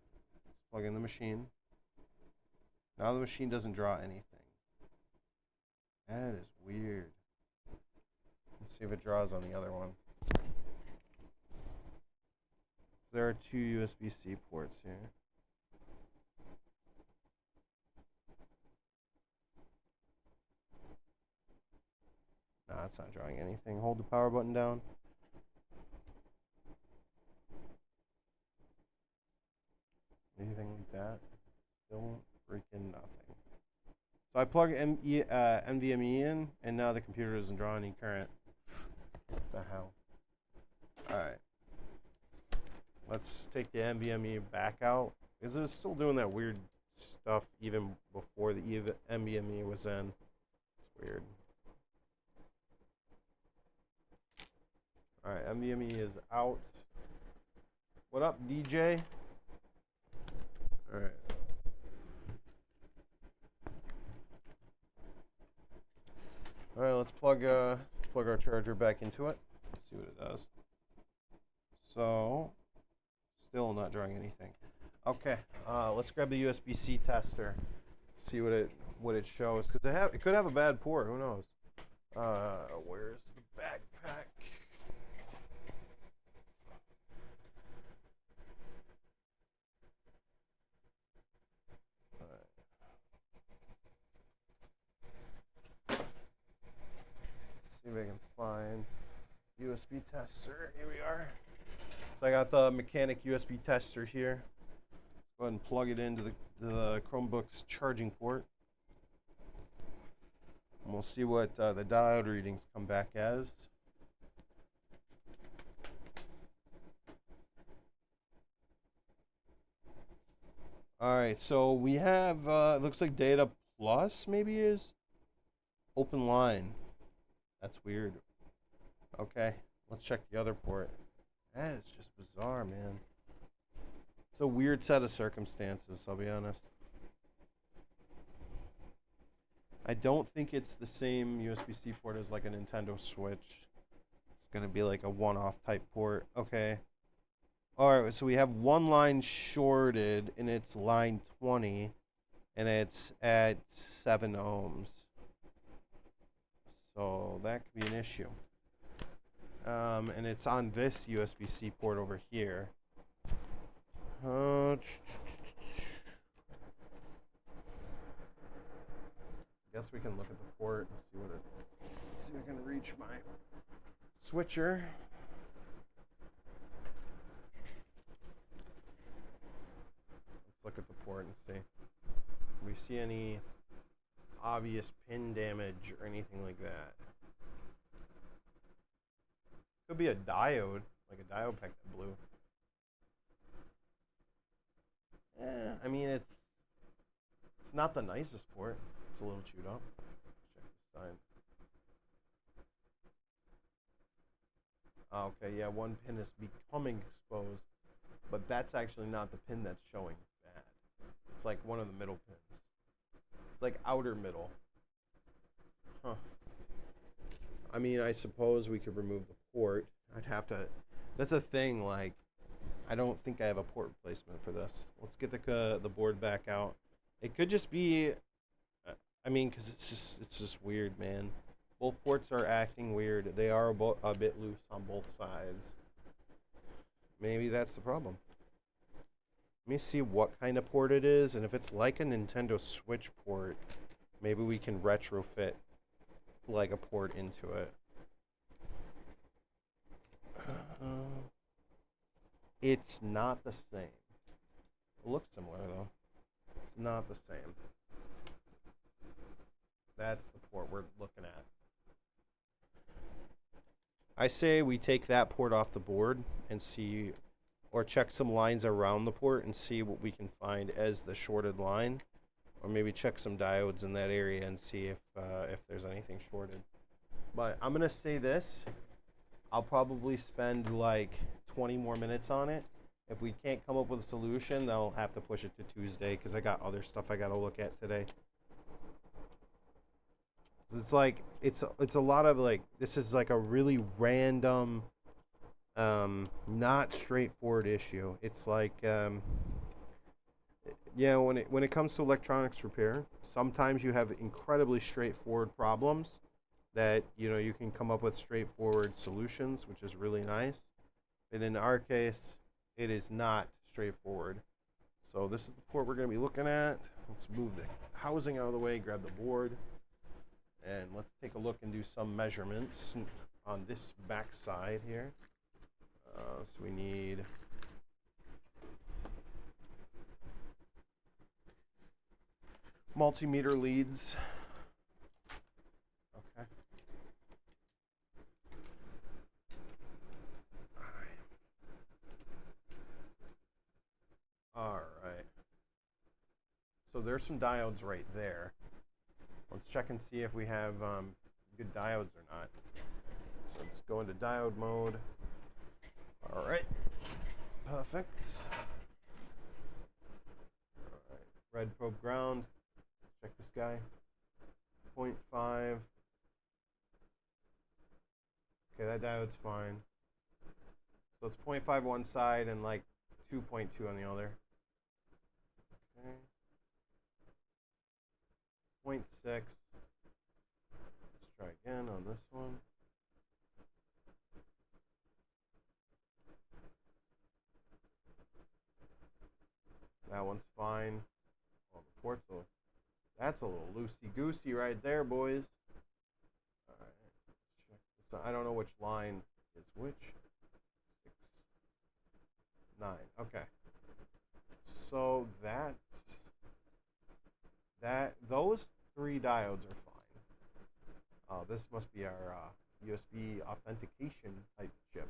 [SPEAKER 1] plug in the machine. Now the machine doesn't draw anything. That is weird. Let's see if it draws on the other one. There are two USB-C ports here. Nah, it's not drawing anything. Hold the power button down. Anything like that? Still freaking nothing. So I plug NVMe in, and now the computer doesn't draw any current. What the hell? All right. Let's take the NVMe back out, because it was still doing that weird stuff even before the NVMe was in. It's weird. All right, NVMe is out. What up, DJ? All right. All right, let's plug our charger back into it. Let's see what it does. So, still not drawing anything. Okay, let's grab the USB-C tester. See what it shows, because it could have a bad port. Who knows? Where's the backpack? Let's see if I can find USB tester. Here we are. So I got the mechanic USB tester here. Go ahead and plug it into the Chromebook's charging port. And we'll see what the diode readings come back as. Alright, so we have, it looks like data plus maybe is open line. That's weird. Okay, let's check the other port. That is just bizarre, man. It's a weird set of circumstances, I'll be honest. I don't think it's the same USB-C port as like a Nintendo Switch. It's gonna be like a one-off type port. Okay. Alright, so we have one line shorted, and it's line 20, and it's at 7 ohms. So that could be an issue. And it's on this USB-C port over here. I guess we can look at the port and see see if I can reach my switcher. Let's look at the port and see. Do we see any obvious pin damage or anything like that? Could be a diode, like a diode pack that blew. I mean, it's not the nicest port. It's a little chewed up. Check this side. Okay, yeah, one pin is becoming exposed, but that's actually not the pin that's showing bad. It's like one of the middle pins. It's like outer middle. Huh. I mean, I suppose we could remove the port. I'd have to. That's a thing. Like, I don't think I have a port replacement for this. Let's get the board back out. It could just be. I mean, because it's just weird, man. Both ports are acting weird. They are a bit loose on both sides. Maybe that's the problem. Let me see what kind of port it is, and if it's like a Nintendo Switch port, maybe we can retrofit like a port into it. It's not the same. It looks similar though. It's not the same. That's the port we're looking at. I say we take that port off the board and see, or check some lines around the port and see what we can find as the shorted line, or maybe check some diodes in that area and see if there's anything shorted. But I'm gonna say this, I'll probably spend like 20 more minutes on it. If we can't come up with a solution, I'll have to push it to Tuesday because I got other stuff I gotta look at today. It's like it's a lot of like, this is like a really random, not straightforward issue. It's like yeah, when it comes to electronics repair, sometimes you have incredibly straightforward problems that you can come up with straightforward solutions, which is really nice. And in our case, it is not straightforward. So this is the port we're going to be looking at. Let's move the housing out of the way, grab the board, and let's take a look and do some measurements on this back side here. So we need multimeter leads. Okay. All right. So there's some diodes right there. Let's check and see if we have good diodes or not. So let's go into diode mode. All right. Perfect. All right. Red probe ground. Check this guy. 0.5. Okay, that diode's fine. So it's 0.5 one side and like 2.2 on the other. Okay. 0.6. Let's try again on this one. That one's fine. Oh, the port's that's a little loosey-goosey right there, boys. All right, check this out. I don't know which line is which. 6, 9. Okay. So those 3 diodes are fine. This must be our USB authentication type chip,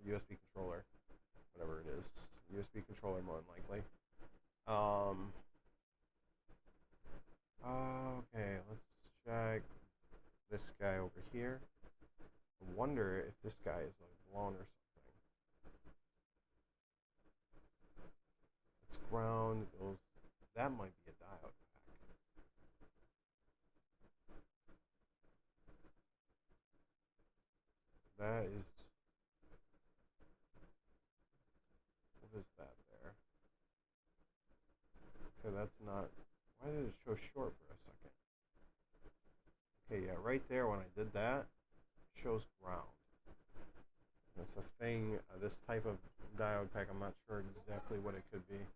[SPEAKER 1] USB controller, whatever it is. USB controller more than likely. Okay, let's check this guy over here. I wonder if this guy is like blown or something. It's ground. That might be a diode pack. That is. What is that there? Okay, that's not. Why did it show short for a second? Okay, yeah, right there when I did that, it shows ground. That's a thing, this type of diode pack, I'm not sure exactly what it could be.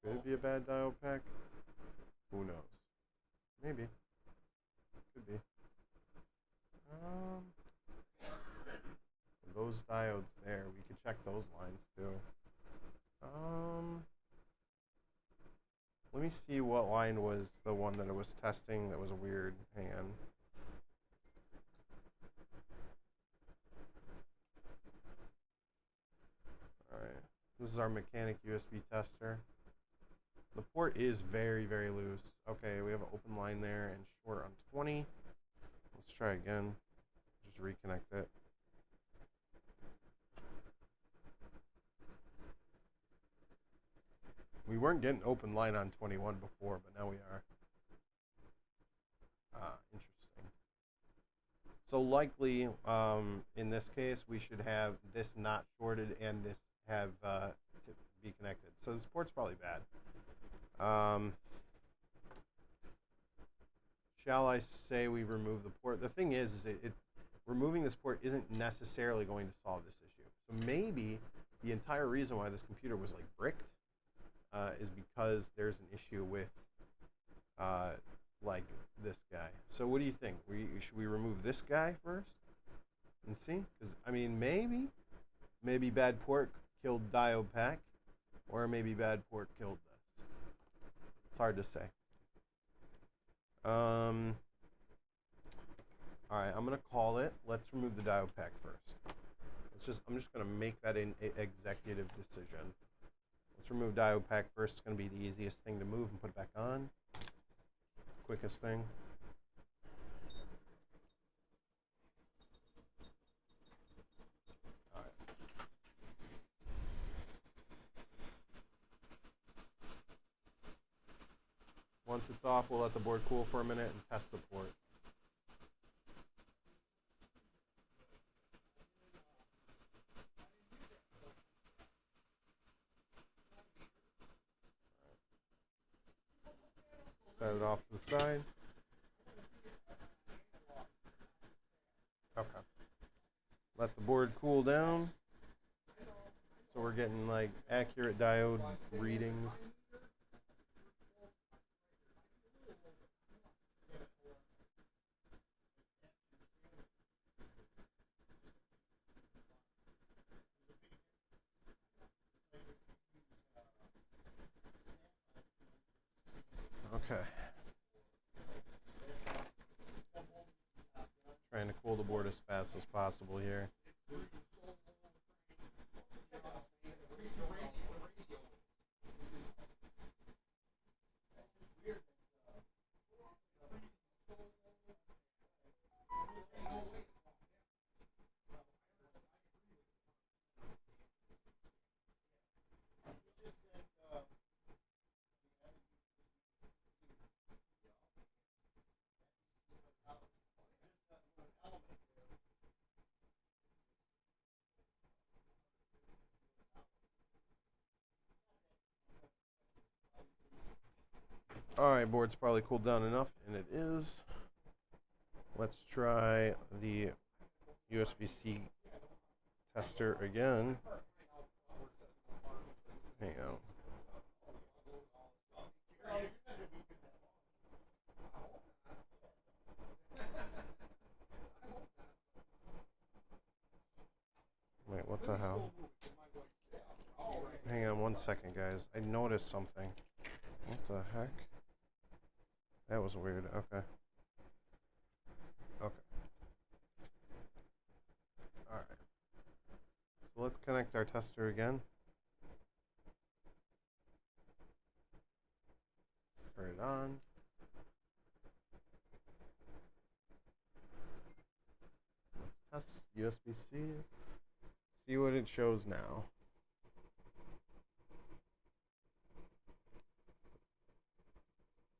[SPEAKER 1] Could it be a bad diode pack? Who knows? Maybe. Could be. Those diodes there, we could check those lines too. Let me see what line was the one that it was testing that was weird. Hang on. Alright. This is our mechanic USB tester. The port is very, very loose. Okay, we have an open line there and short on 20. Let's try again. Just reconnect it. We weren't getting open line on 21 before, but now we are. Interesting. So likely, in this case, we should have this not shorted and this have to be connected. So this port's probably bad. Shall I say we remove the port? The thing is removing this port isn't necessarily going to solve this issue. So maybe the entire reason why this computer was like bricked is because there's an issue with like this guy. So what do you think? Should we remove this guy first and see? Because I mean, maybe bad port killed diode pack, or maybe bad port killed this. It's hard to say. All right, I'm gonna call it. Let's remove the diode pack first. I'm just gonna make that an executive decision. Let's remove diode pack first. It's gonna be the easiest thing to move and put it back on. Quickest thing. All right. Once it's off, we'll let the board cool for a minute and test the port. Set it off to the side. Okay. Let the board cool down. So we're getting like accurate diode readings. Okay. Trying to cool the board as fast as possible here. Alright, board's probably cooled down enough, and it is. Let's try the USB-C tester again. Hang on. Wait, what the hell? Hang on 1 second, guys. I noticed something. What the heck? That was weird. Okay. Okay. Alright. So let's connect our tester again. Turn it on. Let's test USB-C. See what it shows now.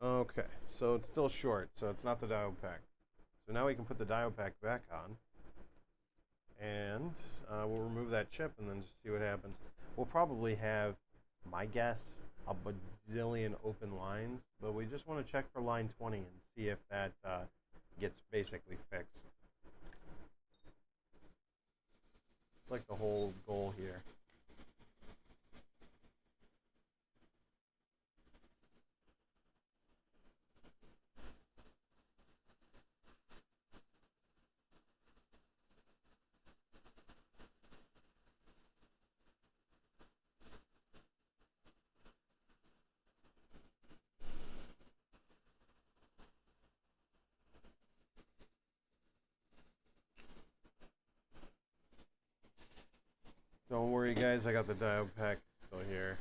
[SPEAKER 1] Okay, so it's still short, so it's not the diode pack. So now we can put the diode pack back on, and we'll remove that chip and then just see what happens. We'll probably have, my guess, a bazillion open lines, but we just want to check for line 20 and see if that gets basically fixed. It's like the whole goal here. Don't worry, Sorry guys, I got the diode pack still here.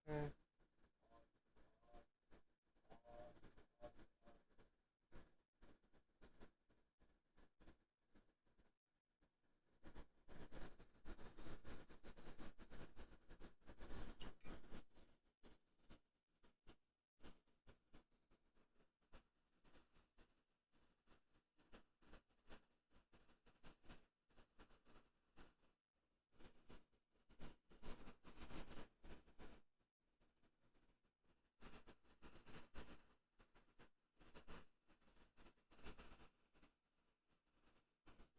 [SPEAKER 1] Okay.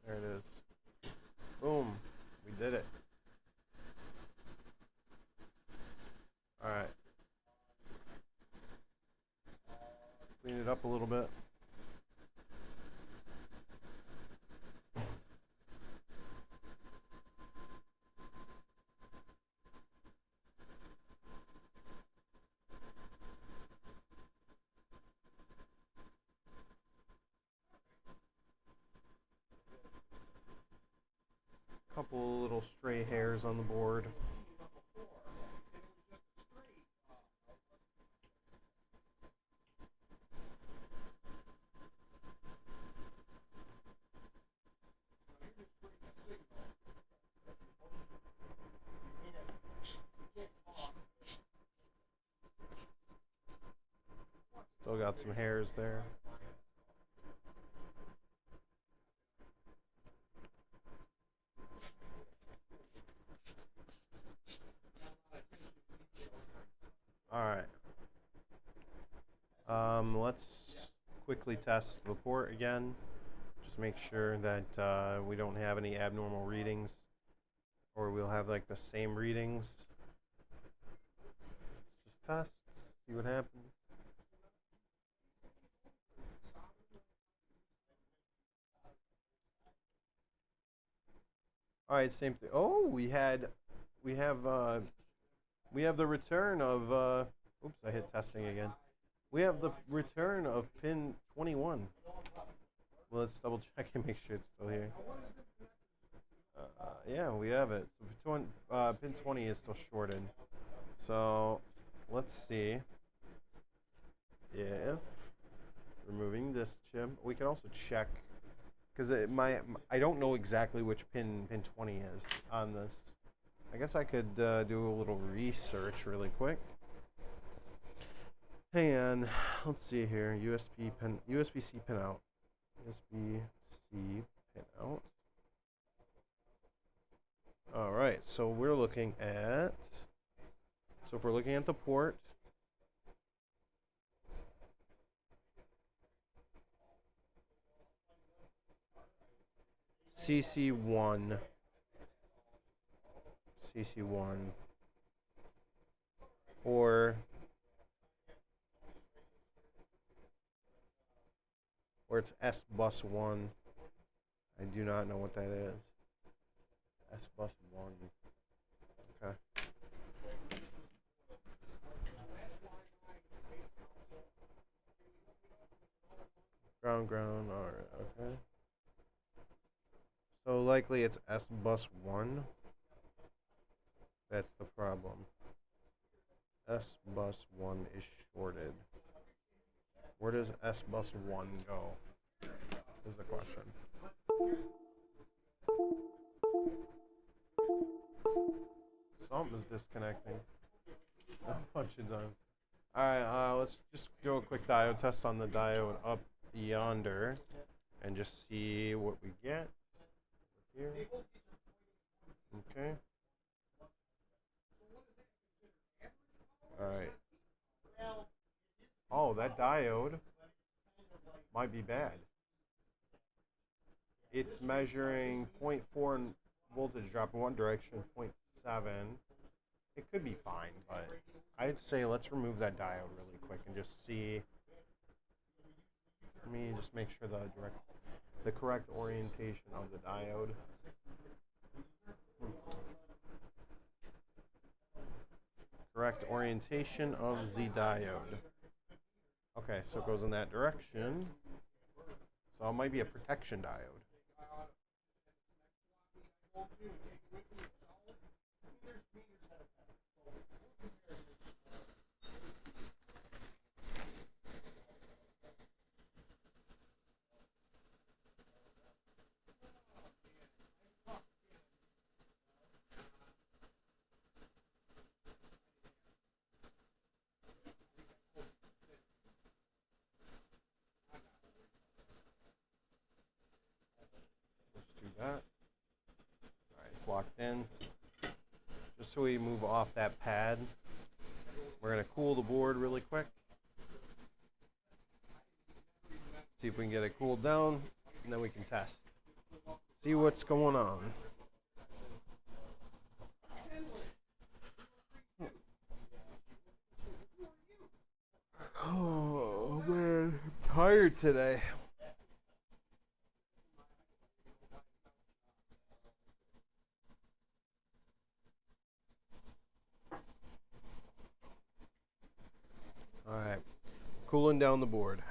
[SPEAKER 1] There it is. Boom. We did it. Alright. Clean it up a little bit. Couple little stray hairs on the board. Still got some hairs there. Alright. Let's quickly test the port again. Just make sure that we don't have any abnormal readings, or we'll have like the same readings. Let's just test, see what happens. Alright, same thing. Oh, we have the return of oops, I hit testing again. We have the return of pin 21. Well, let's double check and make sure it's still here. Yeah, we have it. So pin 20 is still shorted. So let's see if removing this chip, we can also check, because I don't know exactly which pin 20 is on this. I guess I could do a little research really quick. And let's see here, USB-C pin out. USB-C pin out. All right, so we're looking at, so if we're looking at the port, CC1, or it's S bus 1. I do not know what that is. S bus 1. Okay. Ground. All right. Okay. So likely it's S bus 1. That's the problem. S bus 1 is shorted. Where does S bus 1 go? Is the question. Something is disconnecting a bunch of times. Alright, let's just do a quick diode test on the diode up yonder and just see what we get here. Okay. Alright. Oh, that diode might be bad. It's measuring 0.4 voltage drop in one direction, 0.7. It could be fine, but I'd say let's remove that diode really quick and just see. Let me just make sure the correct orientation of the diode. correct orientation of the diode. Okay, so it goes in that direction. So it might be a protection diode. That. All right, it's locked in. Just so we move off that pad, we're going to cool the board really quick. See if we can get it cooled down, and then we can test. See what's going on. Oh man, I'm tired today. All right, cooling down the board.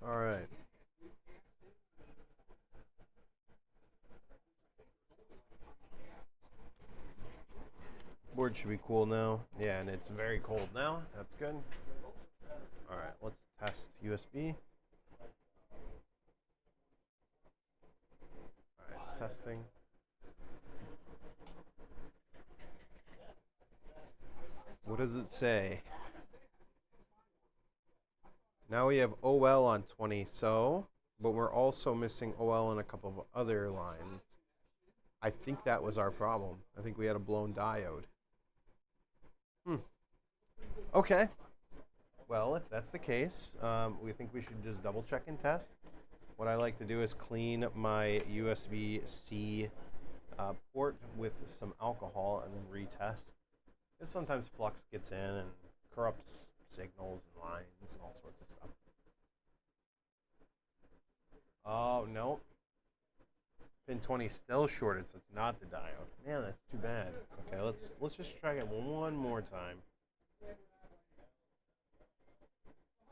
[SPEAKER 1] All right. Board should be cool now. Yeah, and it's very cold now. That's good. All right, let's test USB. All right, it's testing. What does it say? Now we have OL on 20, but we're also missing OL on a couple of other lines. I think that was our problem. I think we had a blown diode. Okay. Well, if that's the case, we think we should just double check and test. What I like to do is clean my USB-C port with some alcohol and then retest. Because sometimes flux gets in and corrupts signals and lines and all sorts of stuff. Oh, no. Pin 20 still shorted, so it's not the diode. Man, that's too bad. Okay, let's just try it one more time.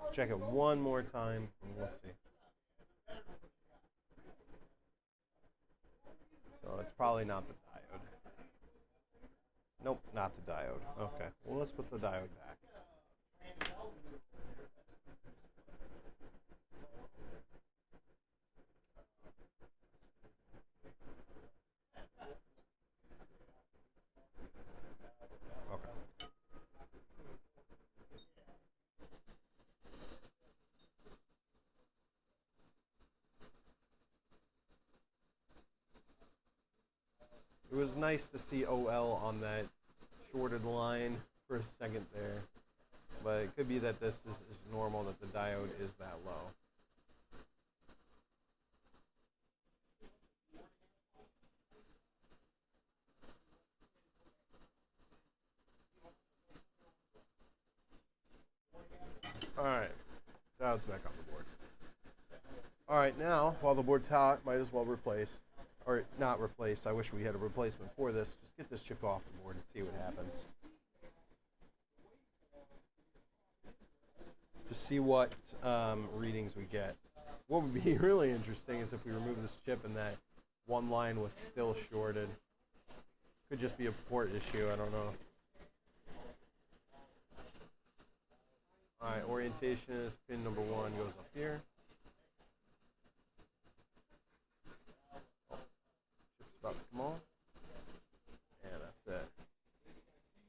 [SPEAKER 1] Let's check it one more time, and we'll see. So it's probably not the diode. Nope, not the diode. Okay, well, let's put the diode back. It was nice to see OL on that shorted line for a second there, but it could be that this is normal, that the diode is that low. Alright, diode's back on the board. Alright, now, while the board's hot, might as well replace. Or not replace, I wish we had a replacement for this. Just get this chip off the board and see what happens. Just see what readings we get. What would be really interesting is if we remove this chip and that one line was still shorted. Could just be a port issue, I don't know. Alright, orientation is pin number 1 goes up here. Chip's about to come off. And that's it.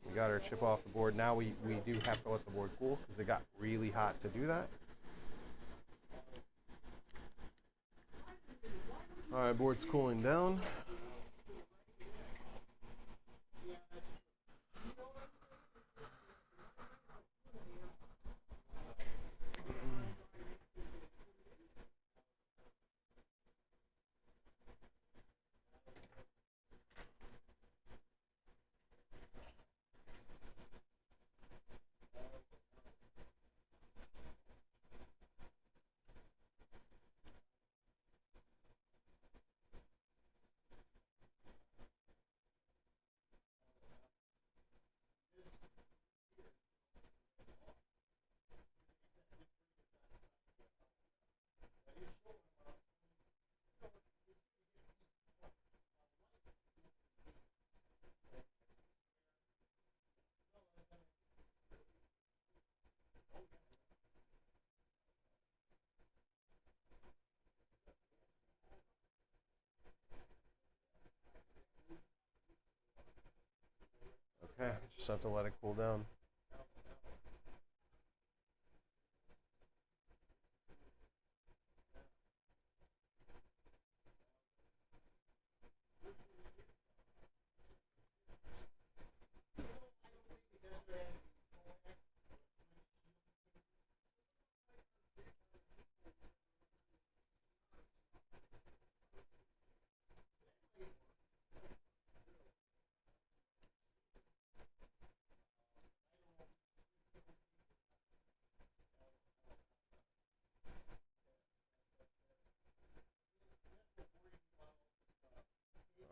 [SPEAKER 1] We got our chip off the board. Now we do have to let the board cool because it got really hot to do that. Alright, board's cooling down. Okay, just have to let it cool down.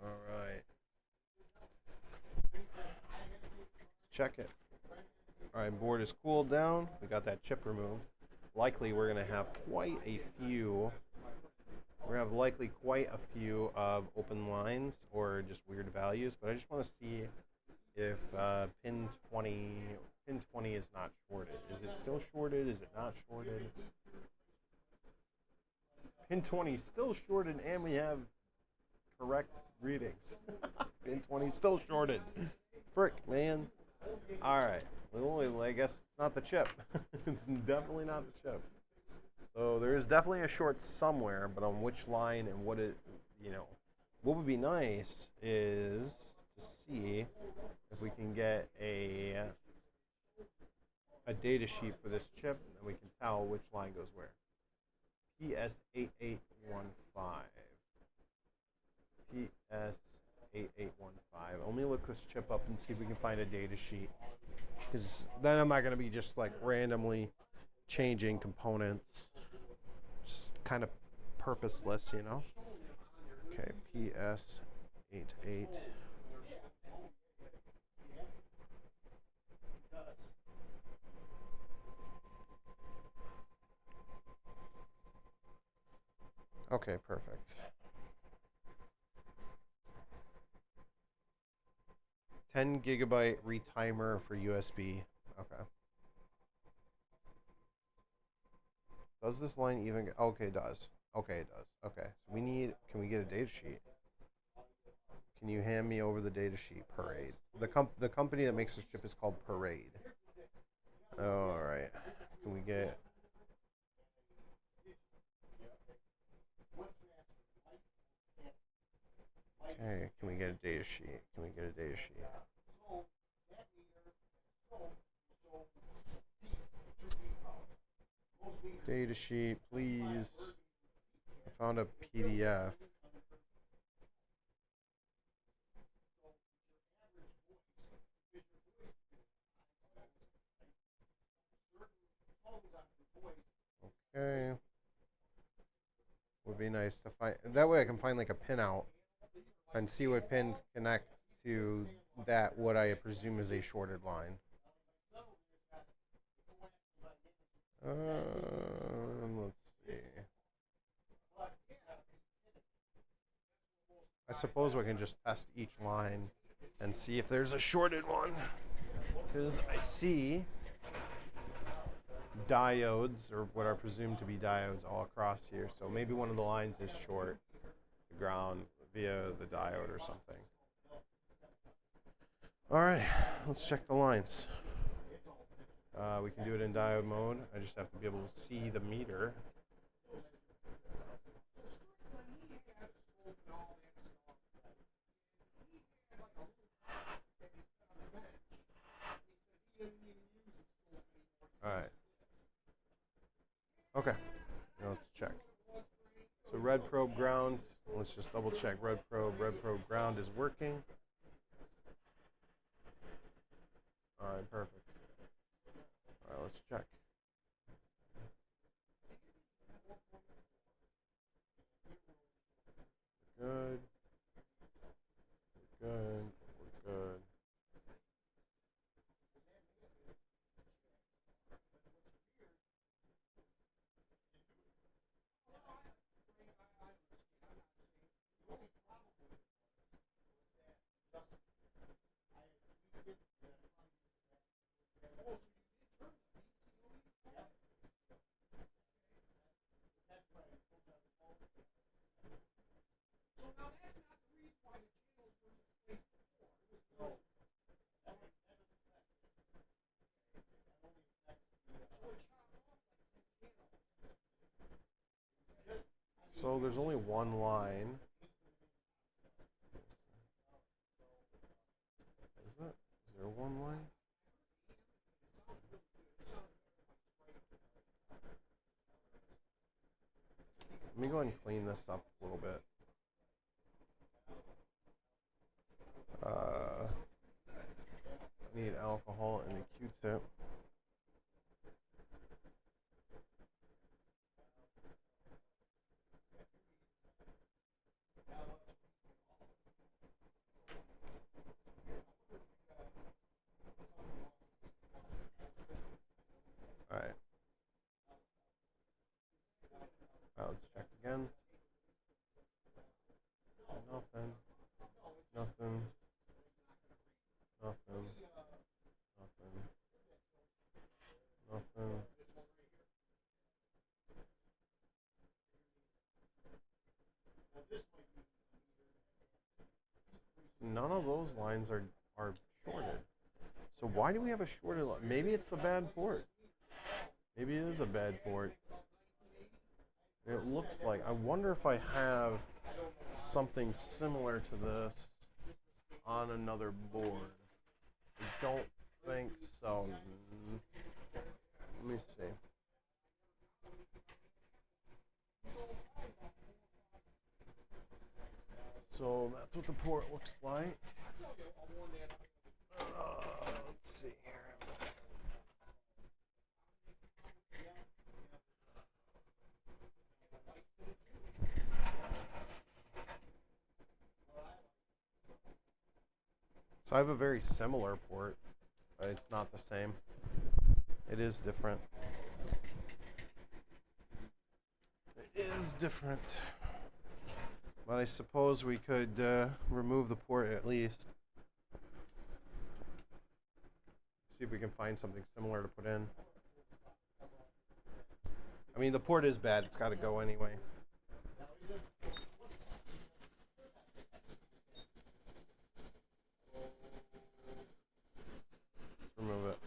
[SPEAKER 1] Alright. Let's check it. Alright, board is cooled down. We got that chip removed. Likely we're going to have quite a few. We're going to have likely quite a few of open lines or just weird values, but I just want to see if pin 20 is not shorted. Is it still shorted? Is it not shorted? Pin 20 is still shorted, and we have correct readings. Pin 20 is still shorted. Frick, man. Alright. Well, I guess it's not the chip. It's definitely not the chip. So there is definitely a short somewhere, but on which line and what it, what would be nice is to see if we can get a data sheet for this chip, and we can tell which line goes where. PS8815. PS8815. Let me look this chip up and see if we can find a data sheet. Because then I'm not going to be just like randomly changing components. Just kind of purposeless, Okay, PS88. Okay, perfect. 10 gigabyte retimer for USB. Okay. Does this line even get, okay, it does. Okay, it does. Okay. So can we get a data sheet? Can you hand me over the data sheet? Parade. The company that makes this chip is called Parade. Alright. Can we get... Okay, can we get a data sheet? Can we get a data sheet? Data sheet, please. I found a PDF. Okay. Would be nice to find. That way I can find like a pinout and see what pins connect to that, what I presume is a shorted line. Let's see. I suppose we can just test each line and see if there's a shorted one. Because I see diodes, or what are presumed to be diodes, all across here. So maybe one of the lines is short, the ground, via the diode or something. All right, let's check the lines. We can do it in diode mode. I just have to be able to see the meter. All right. Okay, now let's check. So red probe ground, let's just double check. Red probe ground is working. All right, perfect. All right, let's check. Good. We're good. We're good. So there's only one line. Is there one line? Let me go ahead and clean this up a little bit. I need alcohol and a Q-tip. All right. Let's check again. Nothing. Nothing. Nothing. Nothing. Nothing. None of those lines are shorted. So why do we have a shorted line? Maybe it's a bad port. Maybe it is a bad port. It looks like, I wonder if I have something similar to this on another board. I don't think so. Let me see. So that's what the port looks like. Let's see here. So I have a very similar port, but it's not the same. It is different. It is different. But I suppose we could remove the port at least. See if we can find something similar to put in. I mean, the port is bad. It's got to go anyway. Let's remove it.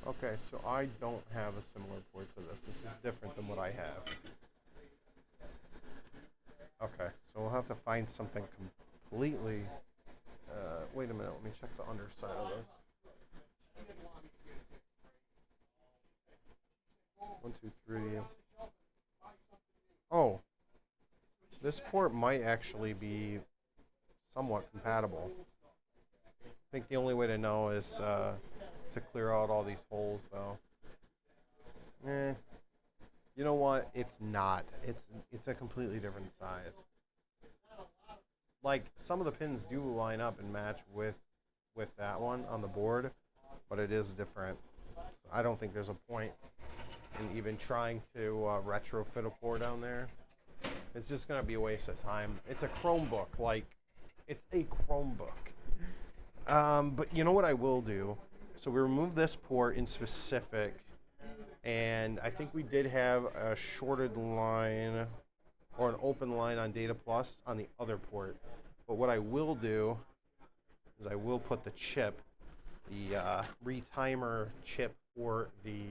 [SPEAKER 1] Okay, so I don't have a similar port to this. This is different than what I have. Okay, so we'll have to find something completely... wait a minute, let me check the underside of this. 1, 2, 3. Oh, this port might actually be somewhat compatible. I think the only way to know is to clear out all these holes, though. You know what? It's not. It's a completely different size. Like, some of the pins do line up and match with that one on the board, but it is different. So I don't think there's a point in even trying to retrofit a port down there. It's just going to be a waste of time. It's a Chromebook. Like, it's a Chromebook. But you know what I will do? So we removed this port in specific, and I think we did have a shorted line or an open line on Data Plus on the other port. But what I will do is I will put the chip, the retimer chip for the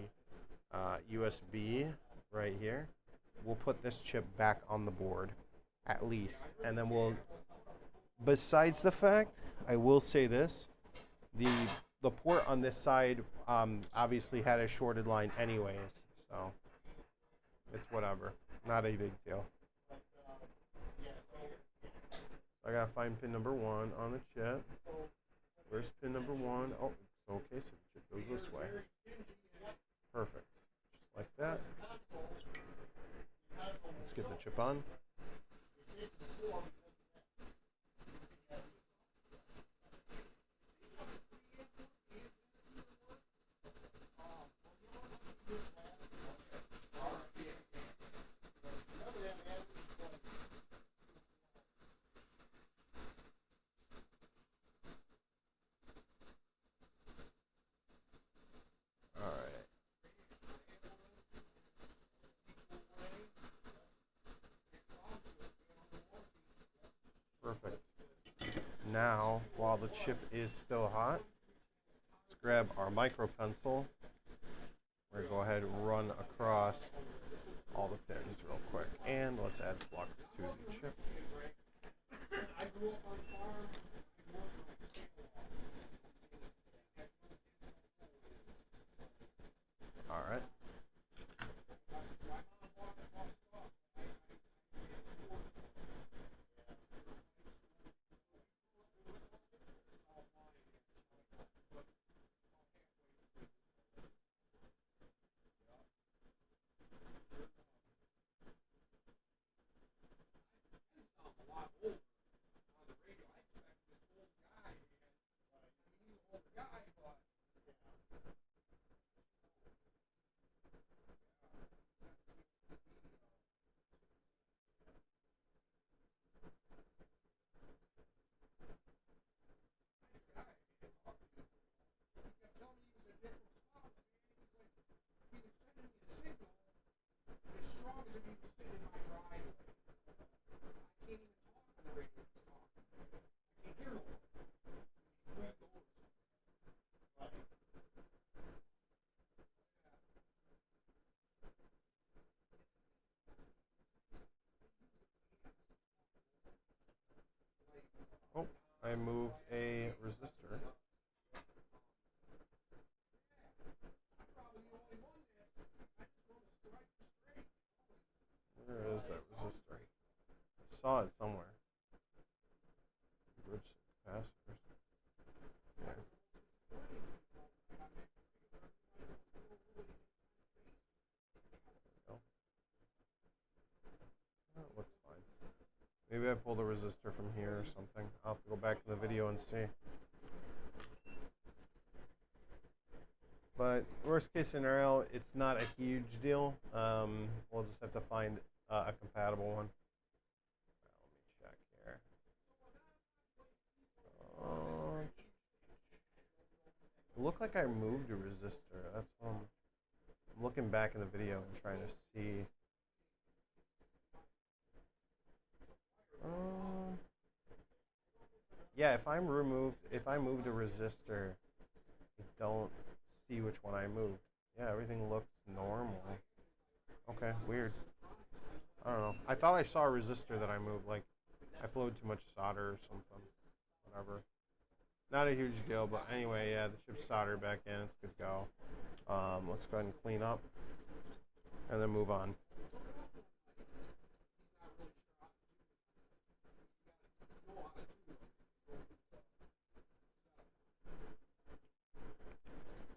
[SPEAKER 1] USB right here. We'll put this chip back on the board, at least. And then we'll, besides the fact, I will say this, the port on this side obviously had a shorted line anyways, so it's whatever. Not a big deal. I gotta find pin number 1 on the chip. Where's pin number 1? Oh, okay, so the chip goes this way. Perfect. Just like that. Let's get the chip on. Perfect. Now, while the chip is still hot, let's grab our micro pencil. We're going to go ahead and run across all the pins real quick. And let's add flux to the chip. Alright. Oh, I moved a resistor. Where is that resistor? I saw it somewhere. Bridge capacitors. There. Oh. That looks fine. Maybe I pulled a resistor from here or something. I'll have to go back in the video and see. But worst case scenario, it's not a huge deal. We'll just have to find a compatible one. Let me check here. It looked like I moved a resistor. That's what I'm looking back in the video and trying to see. Yeah, if I moved a resistor, I don't see which one I moved. Yeah, everything looks normal. Okay, weird. I don't know. I thought I saw a resistor that I moved, like I flowed too much solder or something. Whatever. Not a huge deal, but anyway, yeah, the chip's soldered back in. It's good to go. Let's go ahead and clean up. and then move on.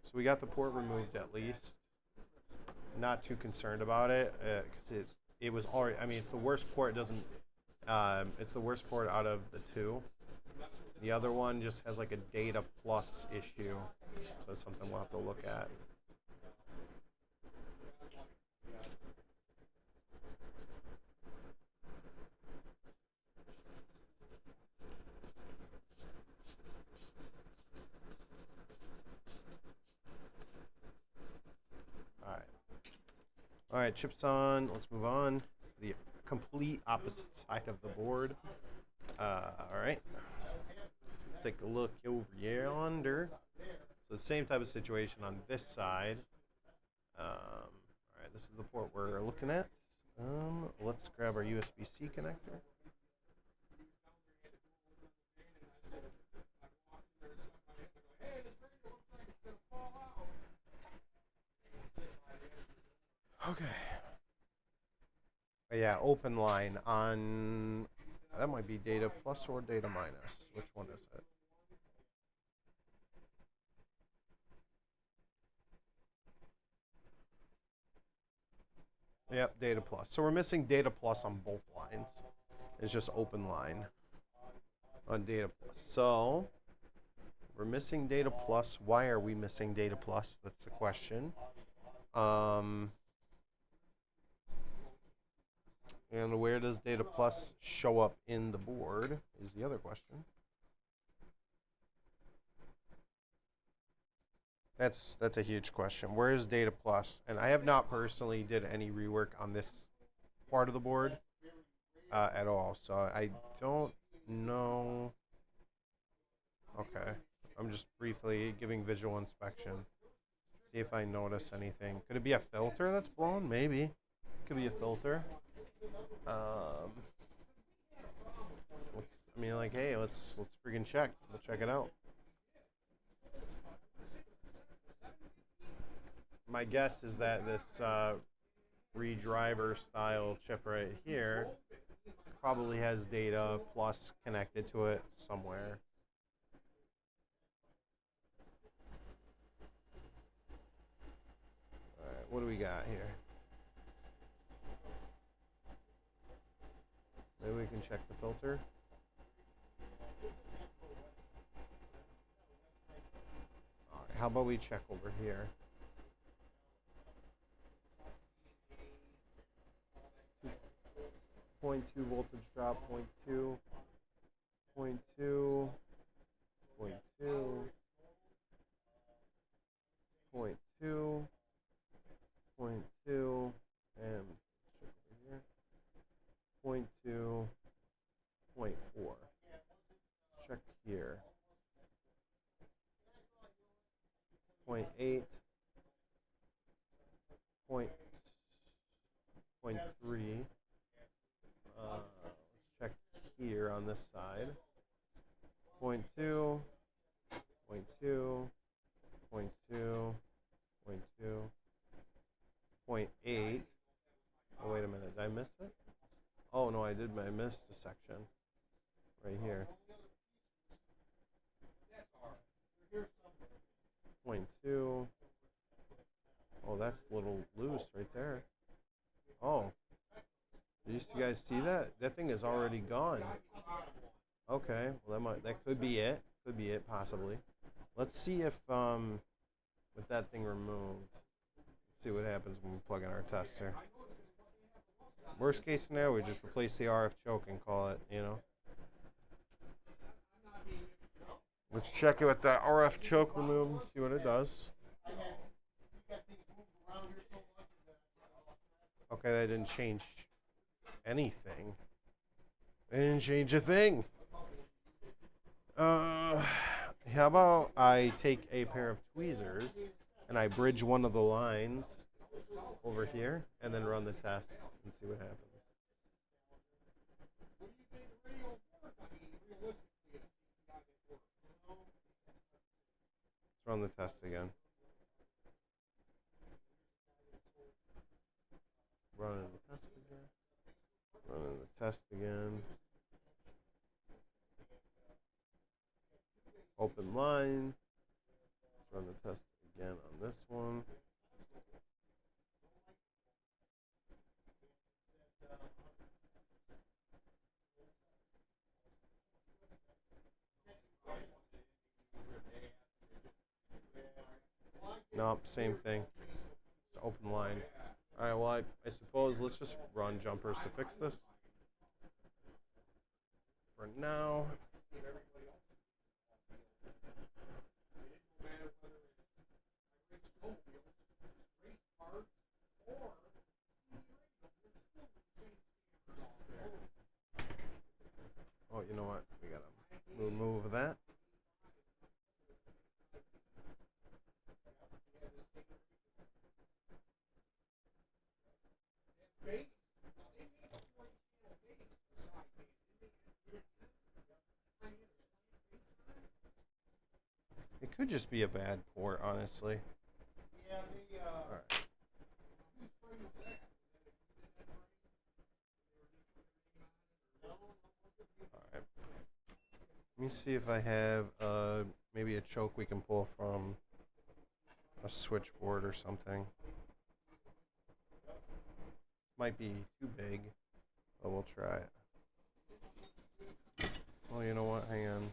[SPEAKER 1] So we got the port removed at least. Not too concerned about it because it was already. I mean, it's the worst port. Doesn't. It's the worst port out of the two. The other one just has like a data plus issue, so it's something we'll have to look at. All right, chips on. Let's move on to the complete opposite side of the board. All right. Take a look over yonder. So the same type of situation on this side. All right, this is the port we're looking at. Let's grab our USB-C connector. Okay. Yeah, open line on, that might be data plus or data minus. Which one is it? Yep, data plus. So we're missing data plus on both lines. It's just open line on data plus. So we're missing data plus. Why are we missing data plus? That's the question. And where does data plus show up in the board is the other question. That's a huge question. Where is data plus? And I have not personally did any rework on this part of the board at all, so I don't know. Okay, I'm just briefly giving visual inspection. See if I notice anything. Could it be a filter that's blown? Maybe. Could be a filter. I mean, like, hey, let's freaking check. We'll check it out. My guess is that this redriver style chip right here probably has data plus connected to it somewhere. All right, what do we got here? Maybe we can check the filter. All right, how about we check over here? 0.2 voltage drop, 0.2, 0.2, 0.2, 0.2, 0.2, and check over here. 0.2, 0.4. Check here. 0.8, 0.3. Let's check here on this side. 0.2, 0.2, 0.2, 0.2, 0.8. Oh, wait a minute. Did I miss it? Oh, no, I did. I missed a section right here. 0.2. Oh, that's a little loose right there. Oh. Did you guys see that? That thing is already gone. Okay, well that could be it. Could be it, possibly. Let's see if with that thing removed. Let's see what happens when we plug in our tester. Worst case scenario, we just replace the RF choke and call it, you know. Let's check it with that RF choke removed, see what it does. Okay, that didn't change anything. It didn't change a thing. How about I take a pair of tweezers and I bridge one of the lines over here and then run the test and see what happens. Let's run the test again. Running the test again. Running the test again. Open line. Let's run the test again on this one. Nope, same thing. It's open line. Alright, well, I suppose let's just run jumpers to fix this. For now. Oh, you know what? We gotta remove that. It could just be a bad port, honestly. Alright. Alright. Let me see if I have maybe a choke we can pull from a switchboard or something. Might be too big, but we'll try it. Oh, you know what? Hang on.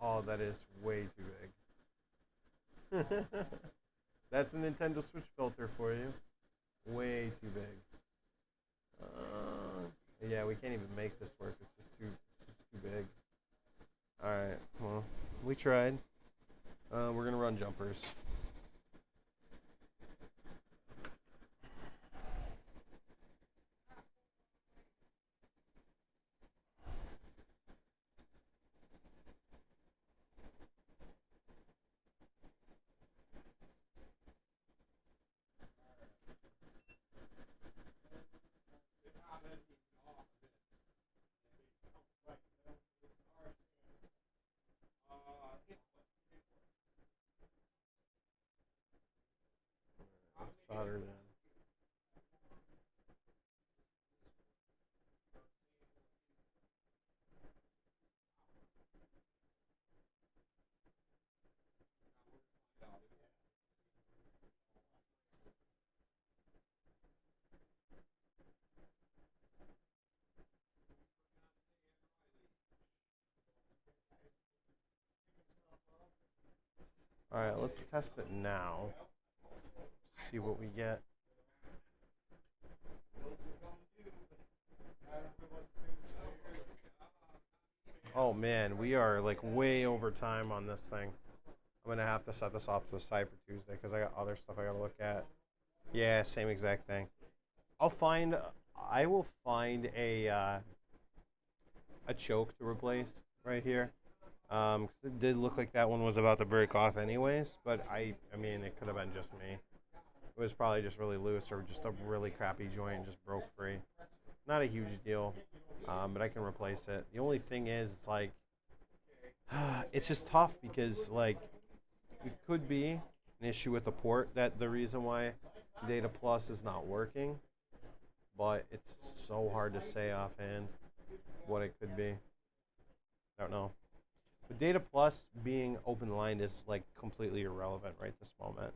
[SPEAKER 1] Oh, that is way too big. That's a Nintendo Switch filter for you. Way too big. Yeah, we can't even make this work. It's just too big. Alright, well, we tried. We're gonna run jumpers. Solder it in. Alright, let's test it now. See what we get. Oh man, we are like way over time on this thing. I'm gonna have to set this off to the side for Tuesday because I got other stuff I gotta look at. Yeah, same exact thing. I will find a choke to replace right here. 'Cause it did look like that one was about to break off anyways, but I mean, it could have been just me. It was probably just really loose or just a really crappy joint and just broke free. Not a huge deal, but I can replace it. The only thing is, like, it's just tough because, like, it could be an issue with the port that the reason why Data Plus is not working, but it's so hard to say offhand what it could be. I don't know. But Data Plus being open line is like completely irrelevant right this moment.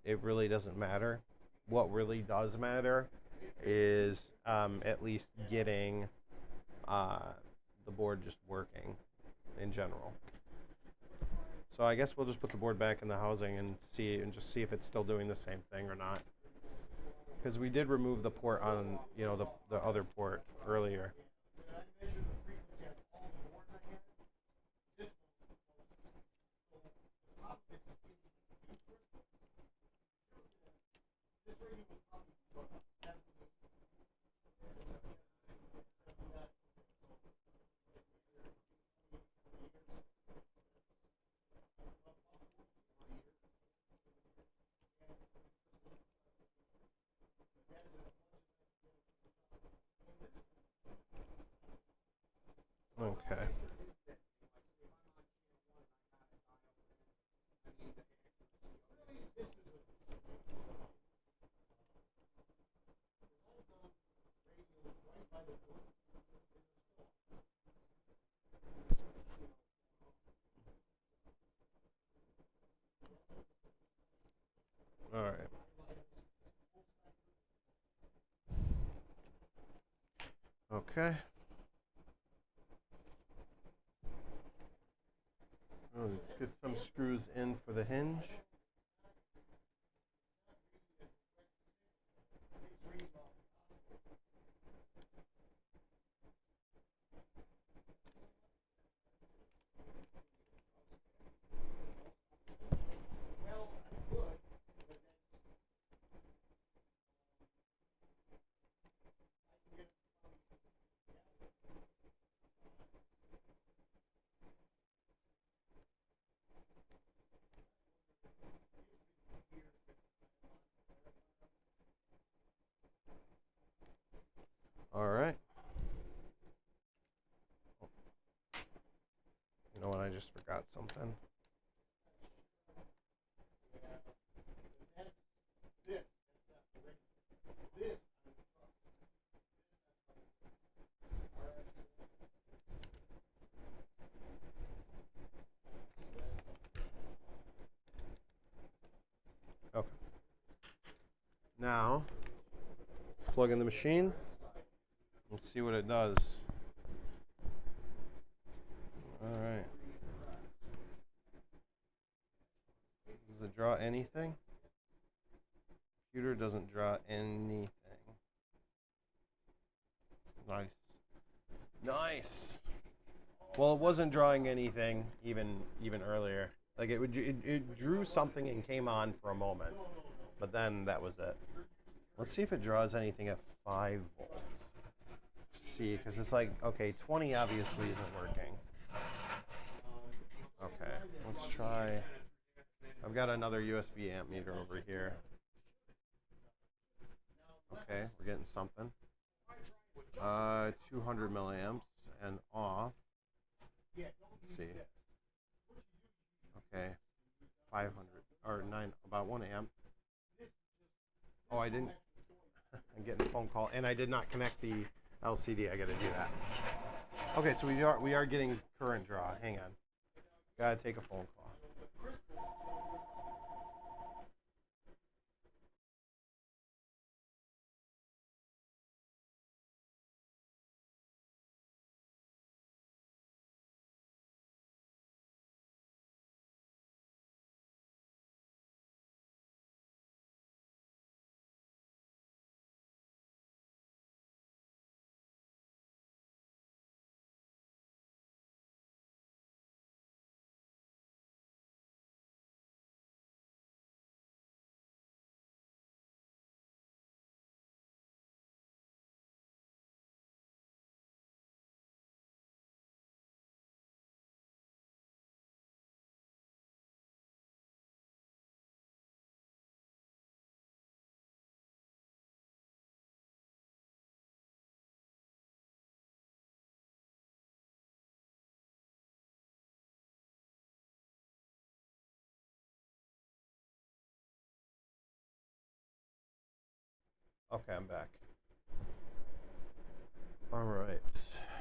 [SPEAKER 1] It really doesn't matter. What really does matter is at least getting the board just working in general. So I guess we'll just put the board back in the housing and just see if it's still doing the same thing or not. Because we did remove the port on, you know, the other port earlier. Okay. All right. Okay. Oh, let's get some screws in for the hinge. All right. You know what? I just forgot something. Okay. Now, let's plug in the machine. Let's see what it does. All right. Does it draw anything? Computer doesn't draw anything. Nice. Nice. Well, it wasn't drawing anything even earlier. Like it drew something and came on for a moment, but then that was it. Let's see if it draws anything at 5 volts. See, because it's like, okay, 20 obviously isn't working. Okay, let's try. I've got another USB amp meter over here. Okay, we're getting something. 200 milliamps and off. Let's see. Okay, 500 or 9, about 1 amp. Oh, I didn't. I'm getting a phone call, and I did not connect the LCD. I got to do that. Okay, so we are getting current draw. Hang on. Gotta take a phone call. Okay, I'm back. All right,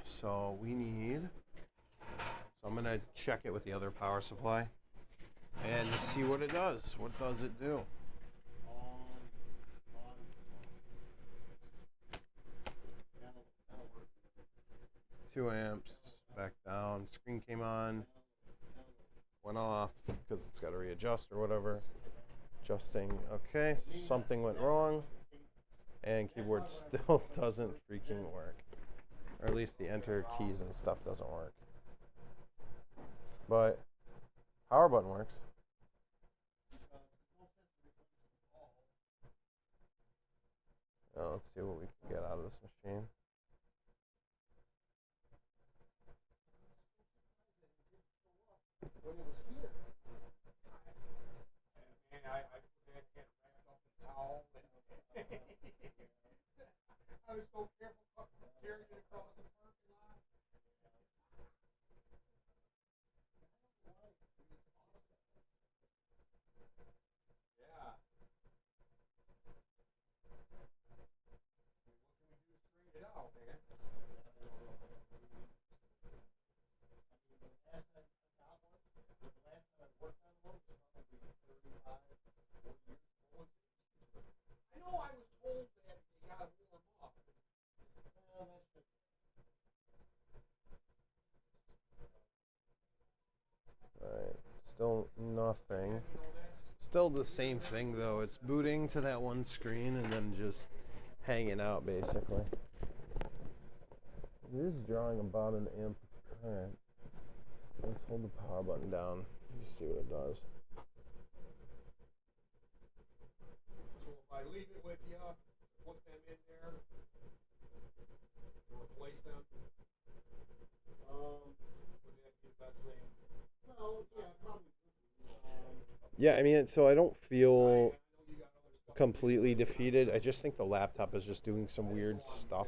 [SPEAKER 1] so we need, so I'm gonna check it with the other power supply and see what it does. What does it do? 2 amps, back down, screen came on. went off because it's got to readjust or whatever. Adjusting. Okay, something went wrong, and keyboard still doesn't freaking work, or at least the enter keys and stuff doesn't work. But power button works. Now let's see what we can get out of this machine.
[SPEAKER 2] When it was here. And I had wrapped up in towel. And I was so careful carrying it across the parking lot. Yeah. What can we do to straighten it out, man? I know I was told that they got to warm up. Well, that's just...
[SPEAKER 1] Alright, still nothing. Still the same thing though. It's booting to that one screen and then just hanging out basically. It is drawing about an amp of current. Let's hold the power button down. Just see what it does.
[SPEAKER 2] So if I leave it with you, put them in there, to replace them, would that be the best thing? Well, yeah, probably.
[SPEAKER 1] Yeah, I mean, so I don't feel completely defeated. I just think the laptop is just doing some weird stuff.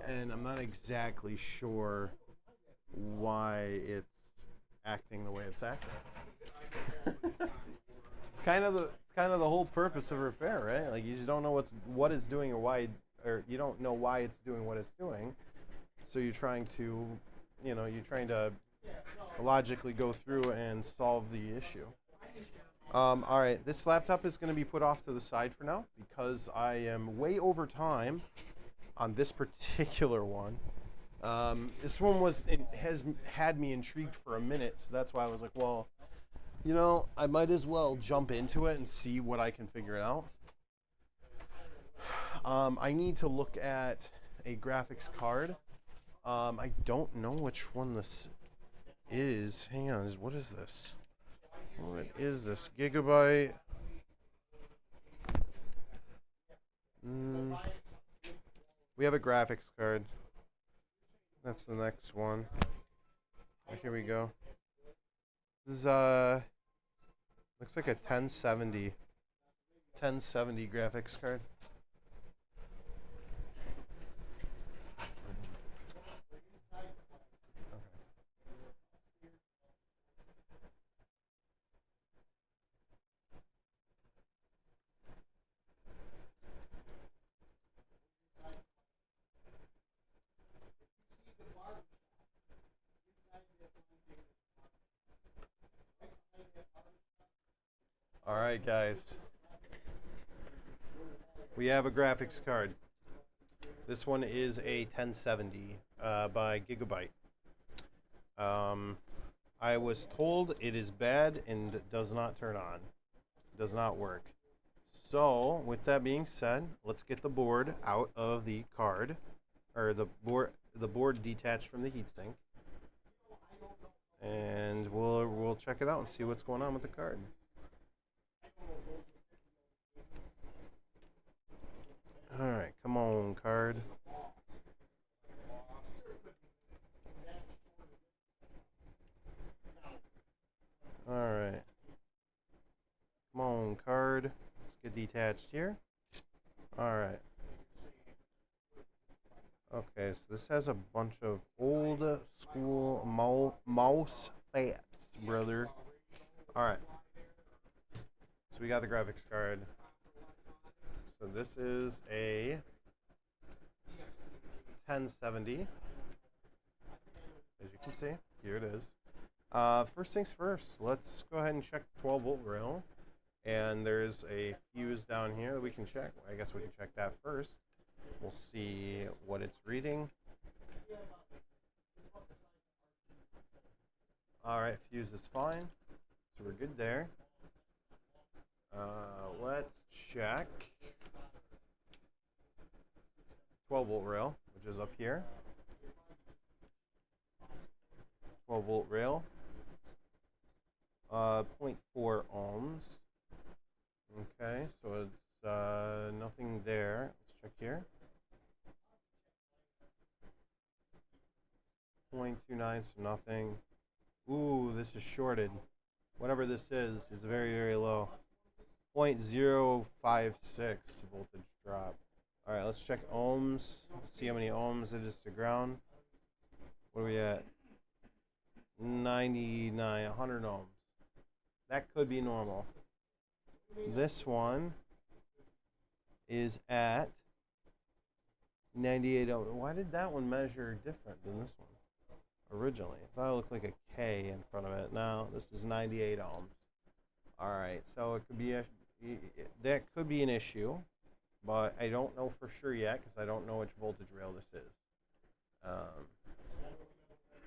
[SPEAKER 1] And I'm not exactly sure why it's acting the way it's acting. It's kind of the whole purpose of repair, right? Like you just don't know what it's doing or why, or you don't know why it's doing what it's doing. So you're trying to logically go through and solve the issue. All right, this laptop is going to be put off to the side for now because I am way over time on this particular one. This one has had me intrigued for a minute, so that's why I was like, well, you know, I might as well jump into it and see what I can figure out. I need to look at a graphics card. I don't know which one this is. Hang on, what is this? What is this? Gigabyte? We have a graphics card. That's the next one. Here we go. This is looks like a 1070 graphics card. All right, guys. We have a graphics card. This one is a 1070 by Gigabyte. I was told it is bad and does not turn on. Does not work. So, with that being said, let's get the board out of the card, or the board detached from the heatsink, and we'll check it out and see what's going on with the card. All right, come on, card. All right. Come on, card. Let's get detached here. All right. Okay, so this has a bunch of old school mouse fats, brother. All right. So we got the graphics card. So this is a 1070. As you can see, here it is. First things first, let's go ahead and check 12-volt rail. And there's a fuse down here that we can check. I guess we can check that first. We'll see what it's reading. Alright, fuse is fine. So we're good there. Let's check 12 volt rail, which is up here. 12 volt rail. 0.4 ohms. Okay, so it's nothing there. Let's check here. 0.29, so nothing. Ooh, this is shorted. Whatever this is very, very low. 0.056 voltage drop. Alright, let's check ohms. Let's see how many ohms it is to ground. What are we at? 99, 100 ohms. That could be normal. This one is at 98 ohms. Why did that one measure different than this one originally? I thought it looked like a K in front of it. No, this is 98 ohms. Alright, so it could be that could be an issue, but I don't know for sure yet because I don't know which voltage rail this is.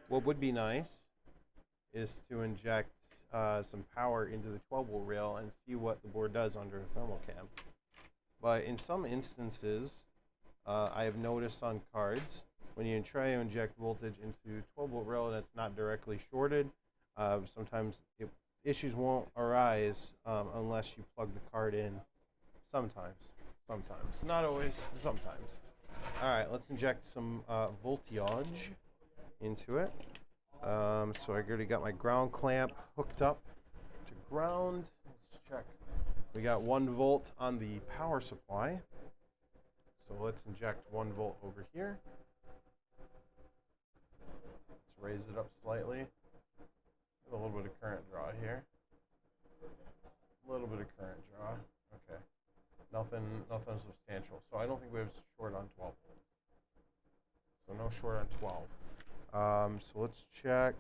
[SPEAKER 1] What would be nice is to inject some power into the 12 volt rail and see what the board does under a thermal cam. But in some instances, I have noticed on cards, when you try to inject voltage into 12 volt rail and it's not directly shorted, sometimes issues won't arise unless you plug the card in. Sometimes. Not always, sometimes. Alright, let's inject some voltage into it. So I already got my ground clamp hooked up to ground. Let's check. We got 1 volt on the power supply. So let's inject 1 volt over here. Let's raise it up slightly. A little bit of current draw here. A little bit of current draw. Okay. Nothing substantial. So I don't think we have short on 12 volts. So no short on 12. So let's check.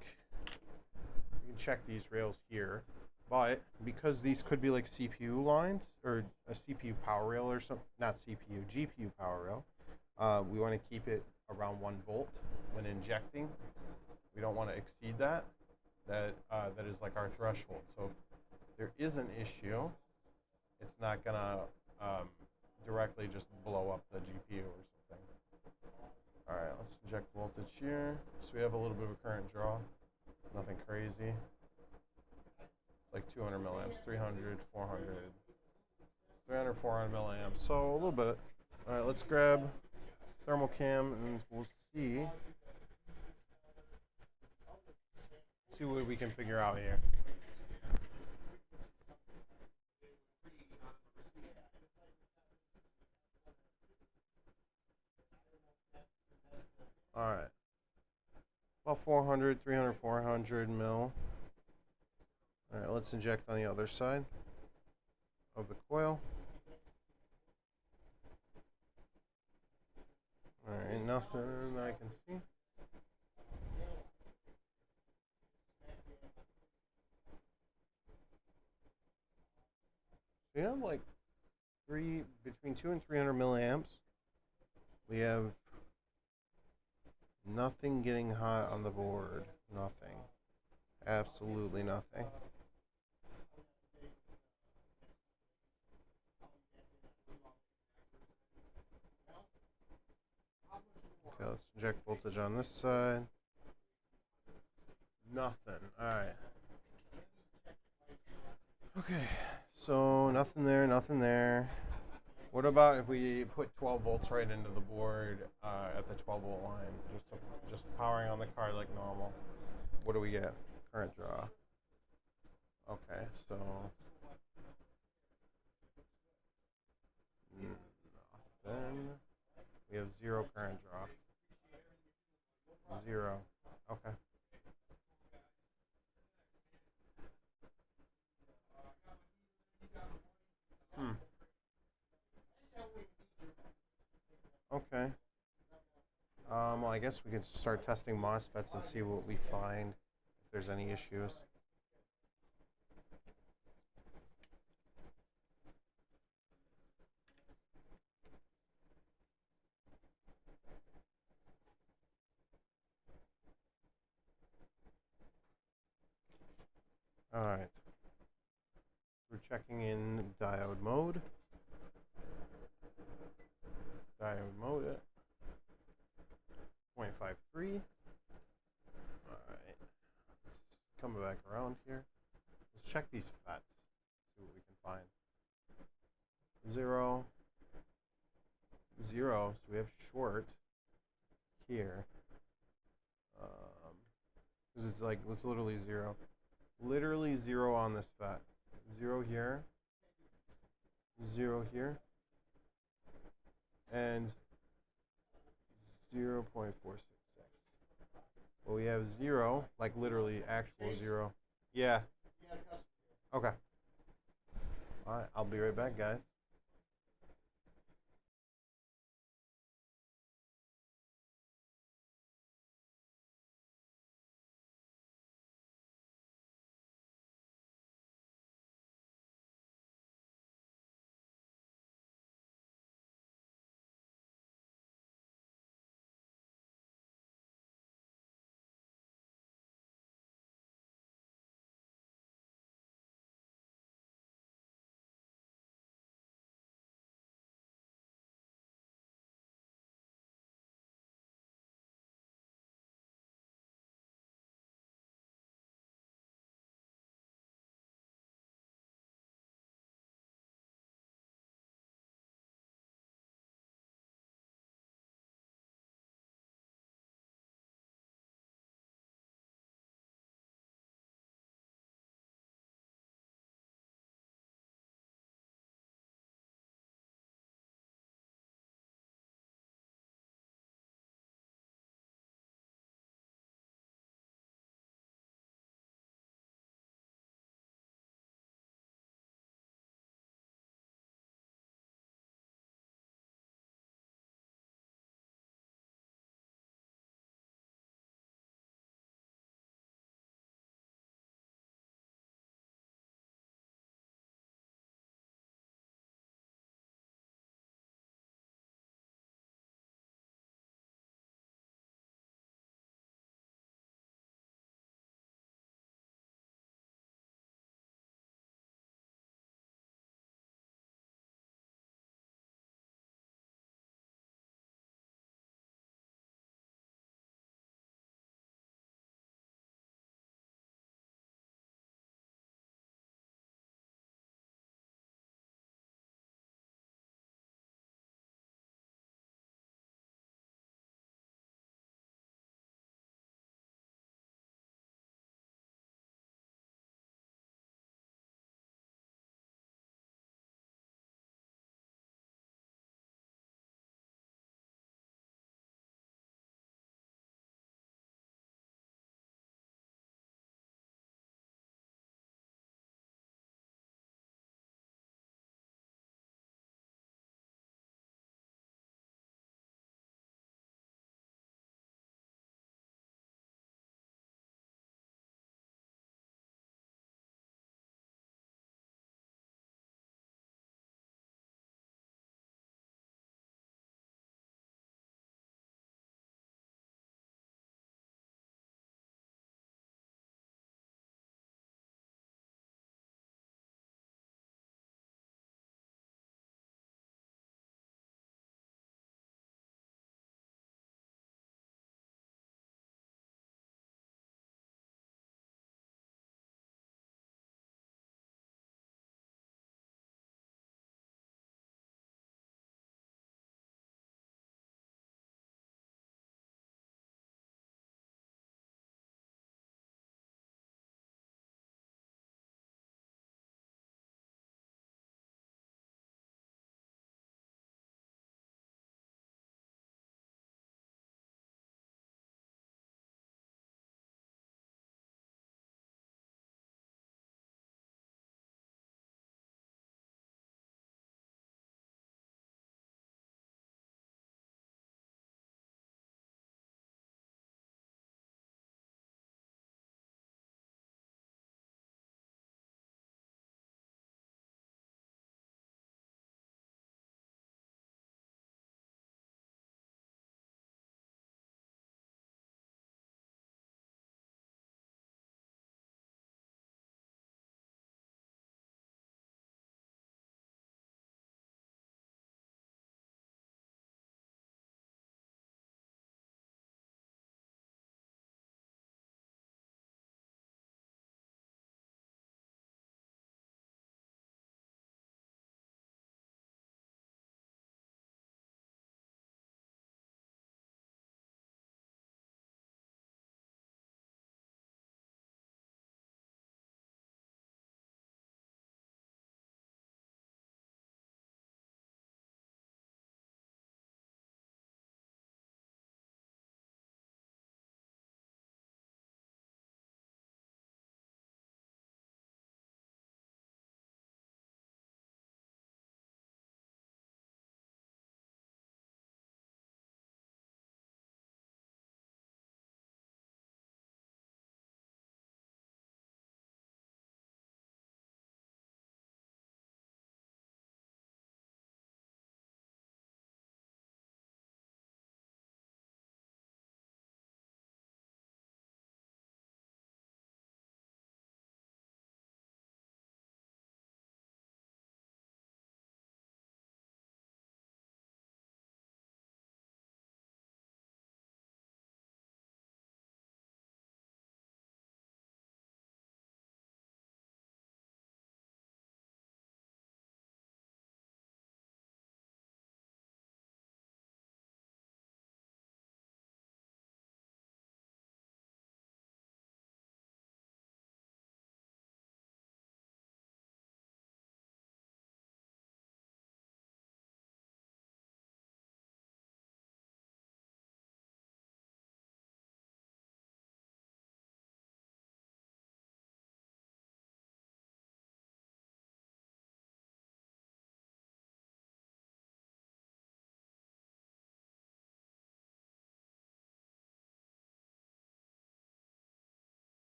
[SPEAKER 1] We can check these rails here, but because these could be like CPU lines or a CPU power rail or something, not CPU, GPU power rail, we want to keep it around 1 volt when injecting. We don't want to exceed that. That is like our threshold. So if there is an issue, it's not gonna directly just blow up the GPU or something. All right, let's inject voltage here. So we have a little bit of a current draw. Nothing crazy. It's like 200 milliamps, 300, 400, 300, 400 milliamps. So a little bit. All right, let's grab thermal cam and we'll see what we can figure out here. All right. About 400, 300, 400 mil. All right, let's inject on the other side of the coil. All right, nothing I can see. We have like between 200 and 300 milliamps. We have nothing getting hot on the board. Nothing. Absolutely nothing. Okay, let's inject voltage on this side. Nothing. Alright. Okay, so nothing there, nothing there. What about if we put 12 volts right into the board at the 12 volt line, just powering on the card like normal? What do we get? Current draw. Okay, so nothing. We have 0 current draw. 0. Okay. Okay. Well, I guess we could start testing MOSFETs and see what we find, if there's any issues. All right. We're checking in diode mode. Diode mode at 0.53. All right. Let's come back around here. Let's check these FETs. See what we can find. 0, 0. So we have short here. Because it's like, it's literally 0. Literally 0 on this FET. 0 here. 0 here. And 0.466. Well, we have 0, like literally actual 0. Yeah. Okay. All right, I'll be right back, guys.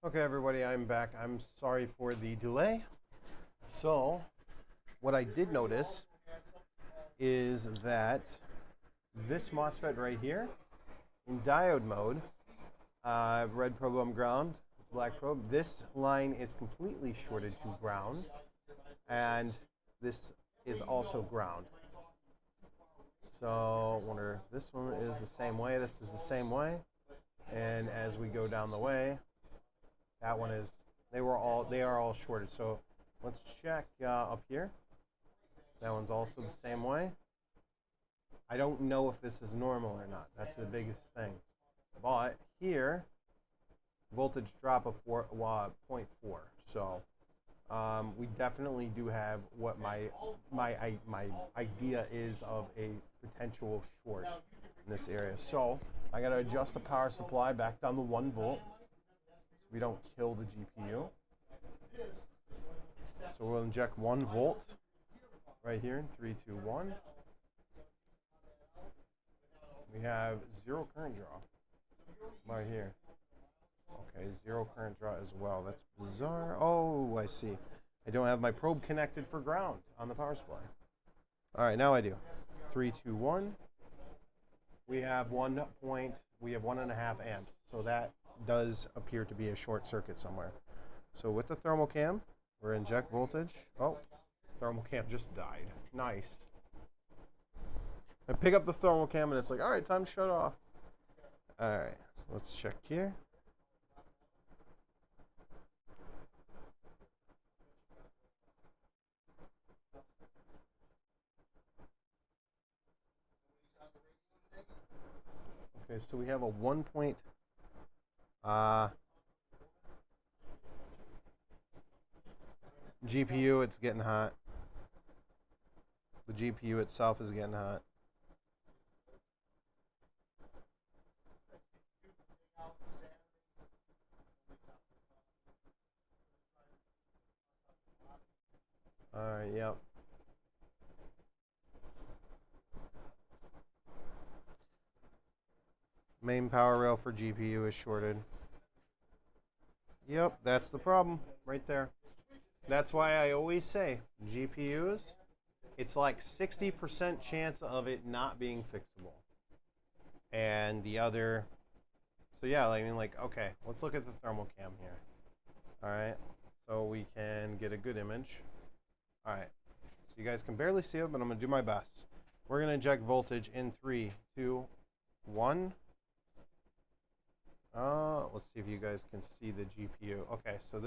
[SPEAKER 1] Okay, everybody, I'm back. I'm sorry for the delay. So, what I did notice is that this MOSFET right here, in diode mode, red probe on ground, black probe, this line is completely shorted to ground, and this is also ground. So, I wonder if this one is the same way, this is the same way, and as we go down the way, that one is, they are all shorted. So let's check up here. That one's also the same way. I don't know if this is normal or not. That's the biggest thing. But here, voltage drop of 0.4. So we definitely do have what my idea is of a potential short in this area. So I got to adjust the power supply back down to 1 volt so we don't kill the GPU. So we'll inject 1 volt right here in 3, 2, 1. We have 0 current draw right here. Okay, 0 current draw as well. That's bizarre. Oh, I see. I don't have my probe connected for ground on the power supply. All right, now I do. 3, 2, 1. We have 1.5 amps. So that does appear to be a short circuit somewhere. So with the thermal cam, we're inject voltage. Oh, thermal cam just died. Nice. I pick up the thermal cam and it's like, all right, time to shut off. All right, let's check here. Okay, so we have a 1 point. GPU, it's getting hot. The GPU itself is getting hot. All right, yep. Main power rail for GPU is shorted. Yep, that's the problem right there. That's why I always say GPUs, it's like 60% chance of it not being fixable. And the other, so yeah, I mean, like, okay, let's look at the thermal cam here. All right, so we can get a good image. All right, so you guys can barely see it, but I'm gonna do my best. We're gonna inject voltage in 3, 2, 1. Let's see if you guys can see the GPU. Okay, so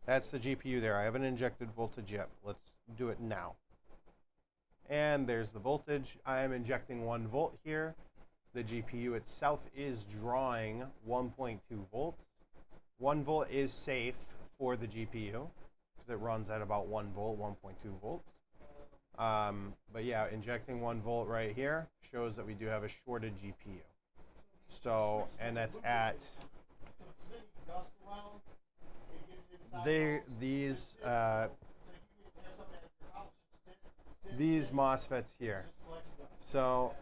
[SPEAKER 1] that's the GPU there. I haven't injected voltage yet. Let's do it now. And there's the voltage. I am injecting 1 volt here. The GPU itself is drawing 1.2 volts. 1 volt is safe for the GPU because it runs at about 1 volt, 1.2 volts. But yeah, injecting 1 volt right here shows that we do have a shorted GPU. So, and that's at these MOSFETs here. So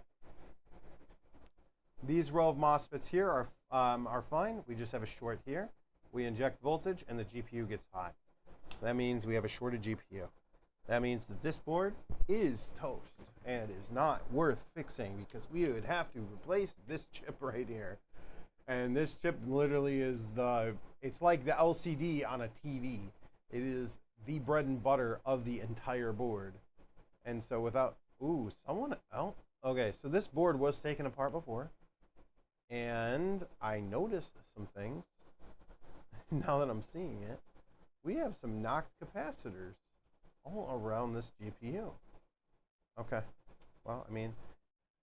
[SPEAKER 1] these row of MOSFETs here are fine. We just have a short here. We inject voltage and the GPU gets hot. That means we have a shorted GPU. That means that this board is toast and is not worth fixing because we would have to replace this chip right here. And this chip literally is it's like the LCD on a TV. It is the bread and butter of the entire board. And so without, someone else. Okay, so this board was taken apart before. And I noticed some things. Now that I'm seeing it, we have some knocked capacitors all around this GPU. Okay, well, I mean,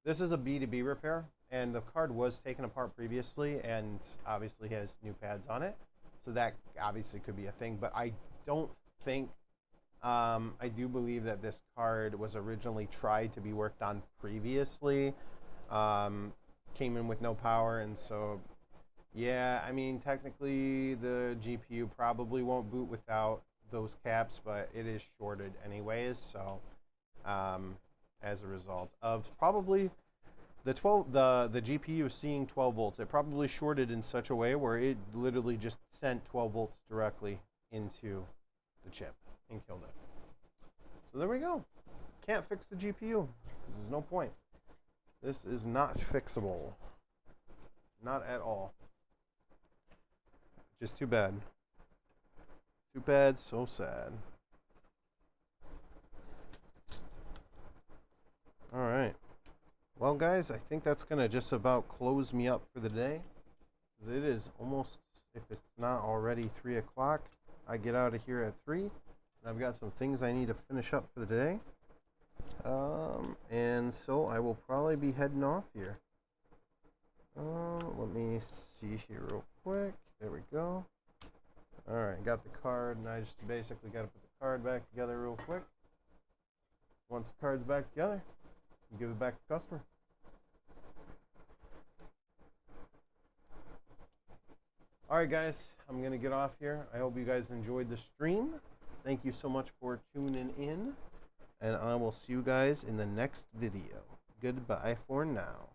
[SPEAKER 1] this is a B2B repair, and the card was taken apart previously and obviously has new pads on it. So that obviously could be a thing, but I don't think, I do believe that this card was originally tried to be worked on previously, came in with no power, and so, yeah, I mean, technically the GPU probably won't boot without those caps, but it is shorted anyways, so as a result of probably the GPU seeing 12 volts, it probably shorted in such a way where it literally just sent 12 volts directly into the chip and killed it. So there we go. Can't fix the GPU because there's no point. This is not fixable. Not at all. Just too bad. Too bad, so sad. All right. Well, guys, I think that's going to just about close me up for the day. It is almost, if it's not already 3 o'clock, I get out of here at 3. And I've got some things I need to finish up for the day. And so I will probably be heading off here. Let me see here real quick. There we go. All right, got the card, and I just basically got to put the card back together real quick. Once the card's back together, you give it back to the customer. All right, guys, I'm going to get off here. I hope you guys enjoyed the stream. Thank you so much for tuning in, and I will see you guys in the next video. Goodbye for now.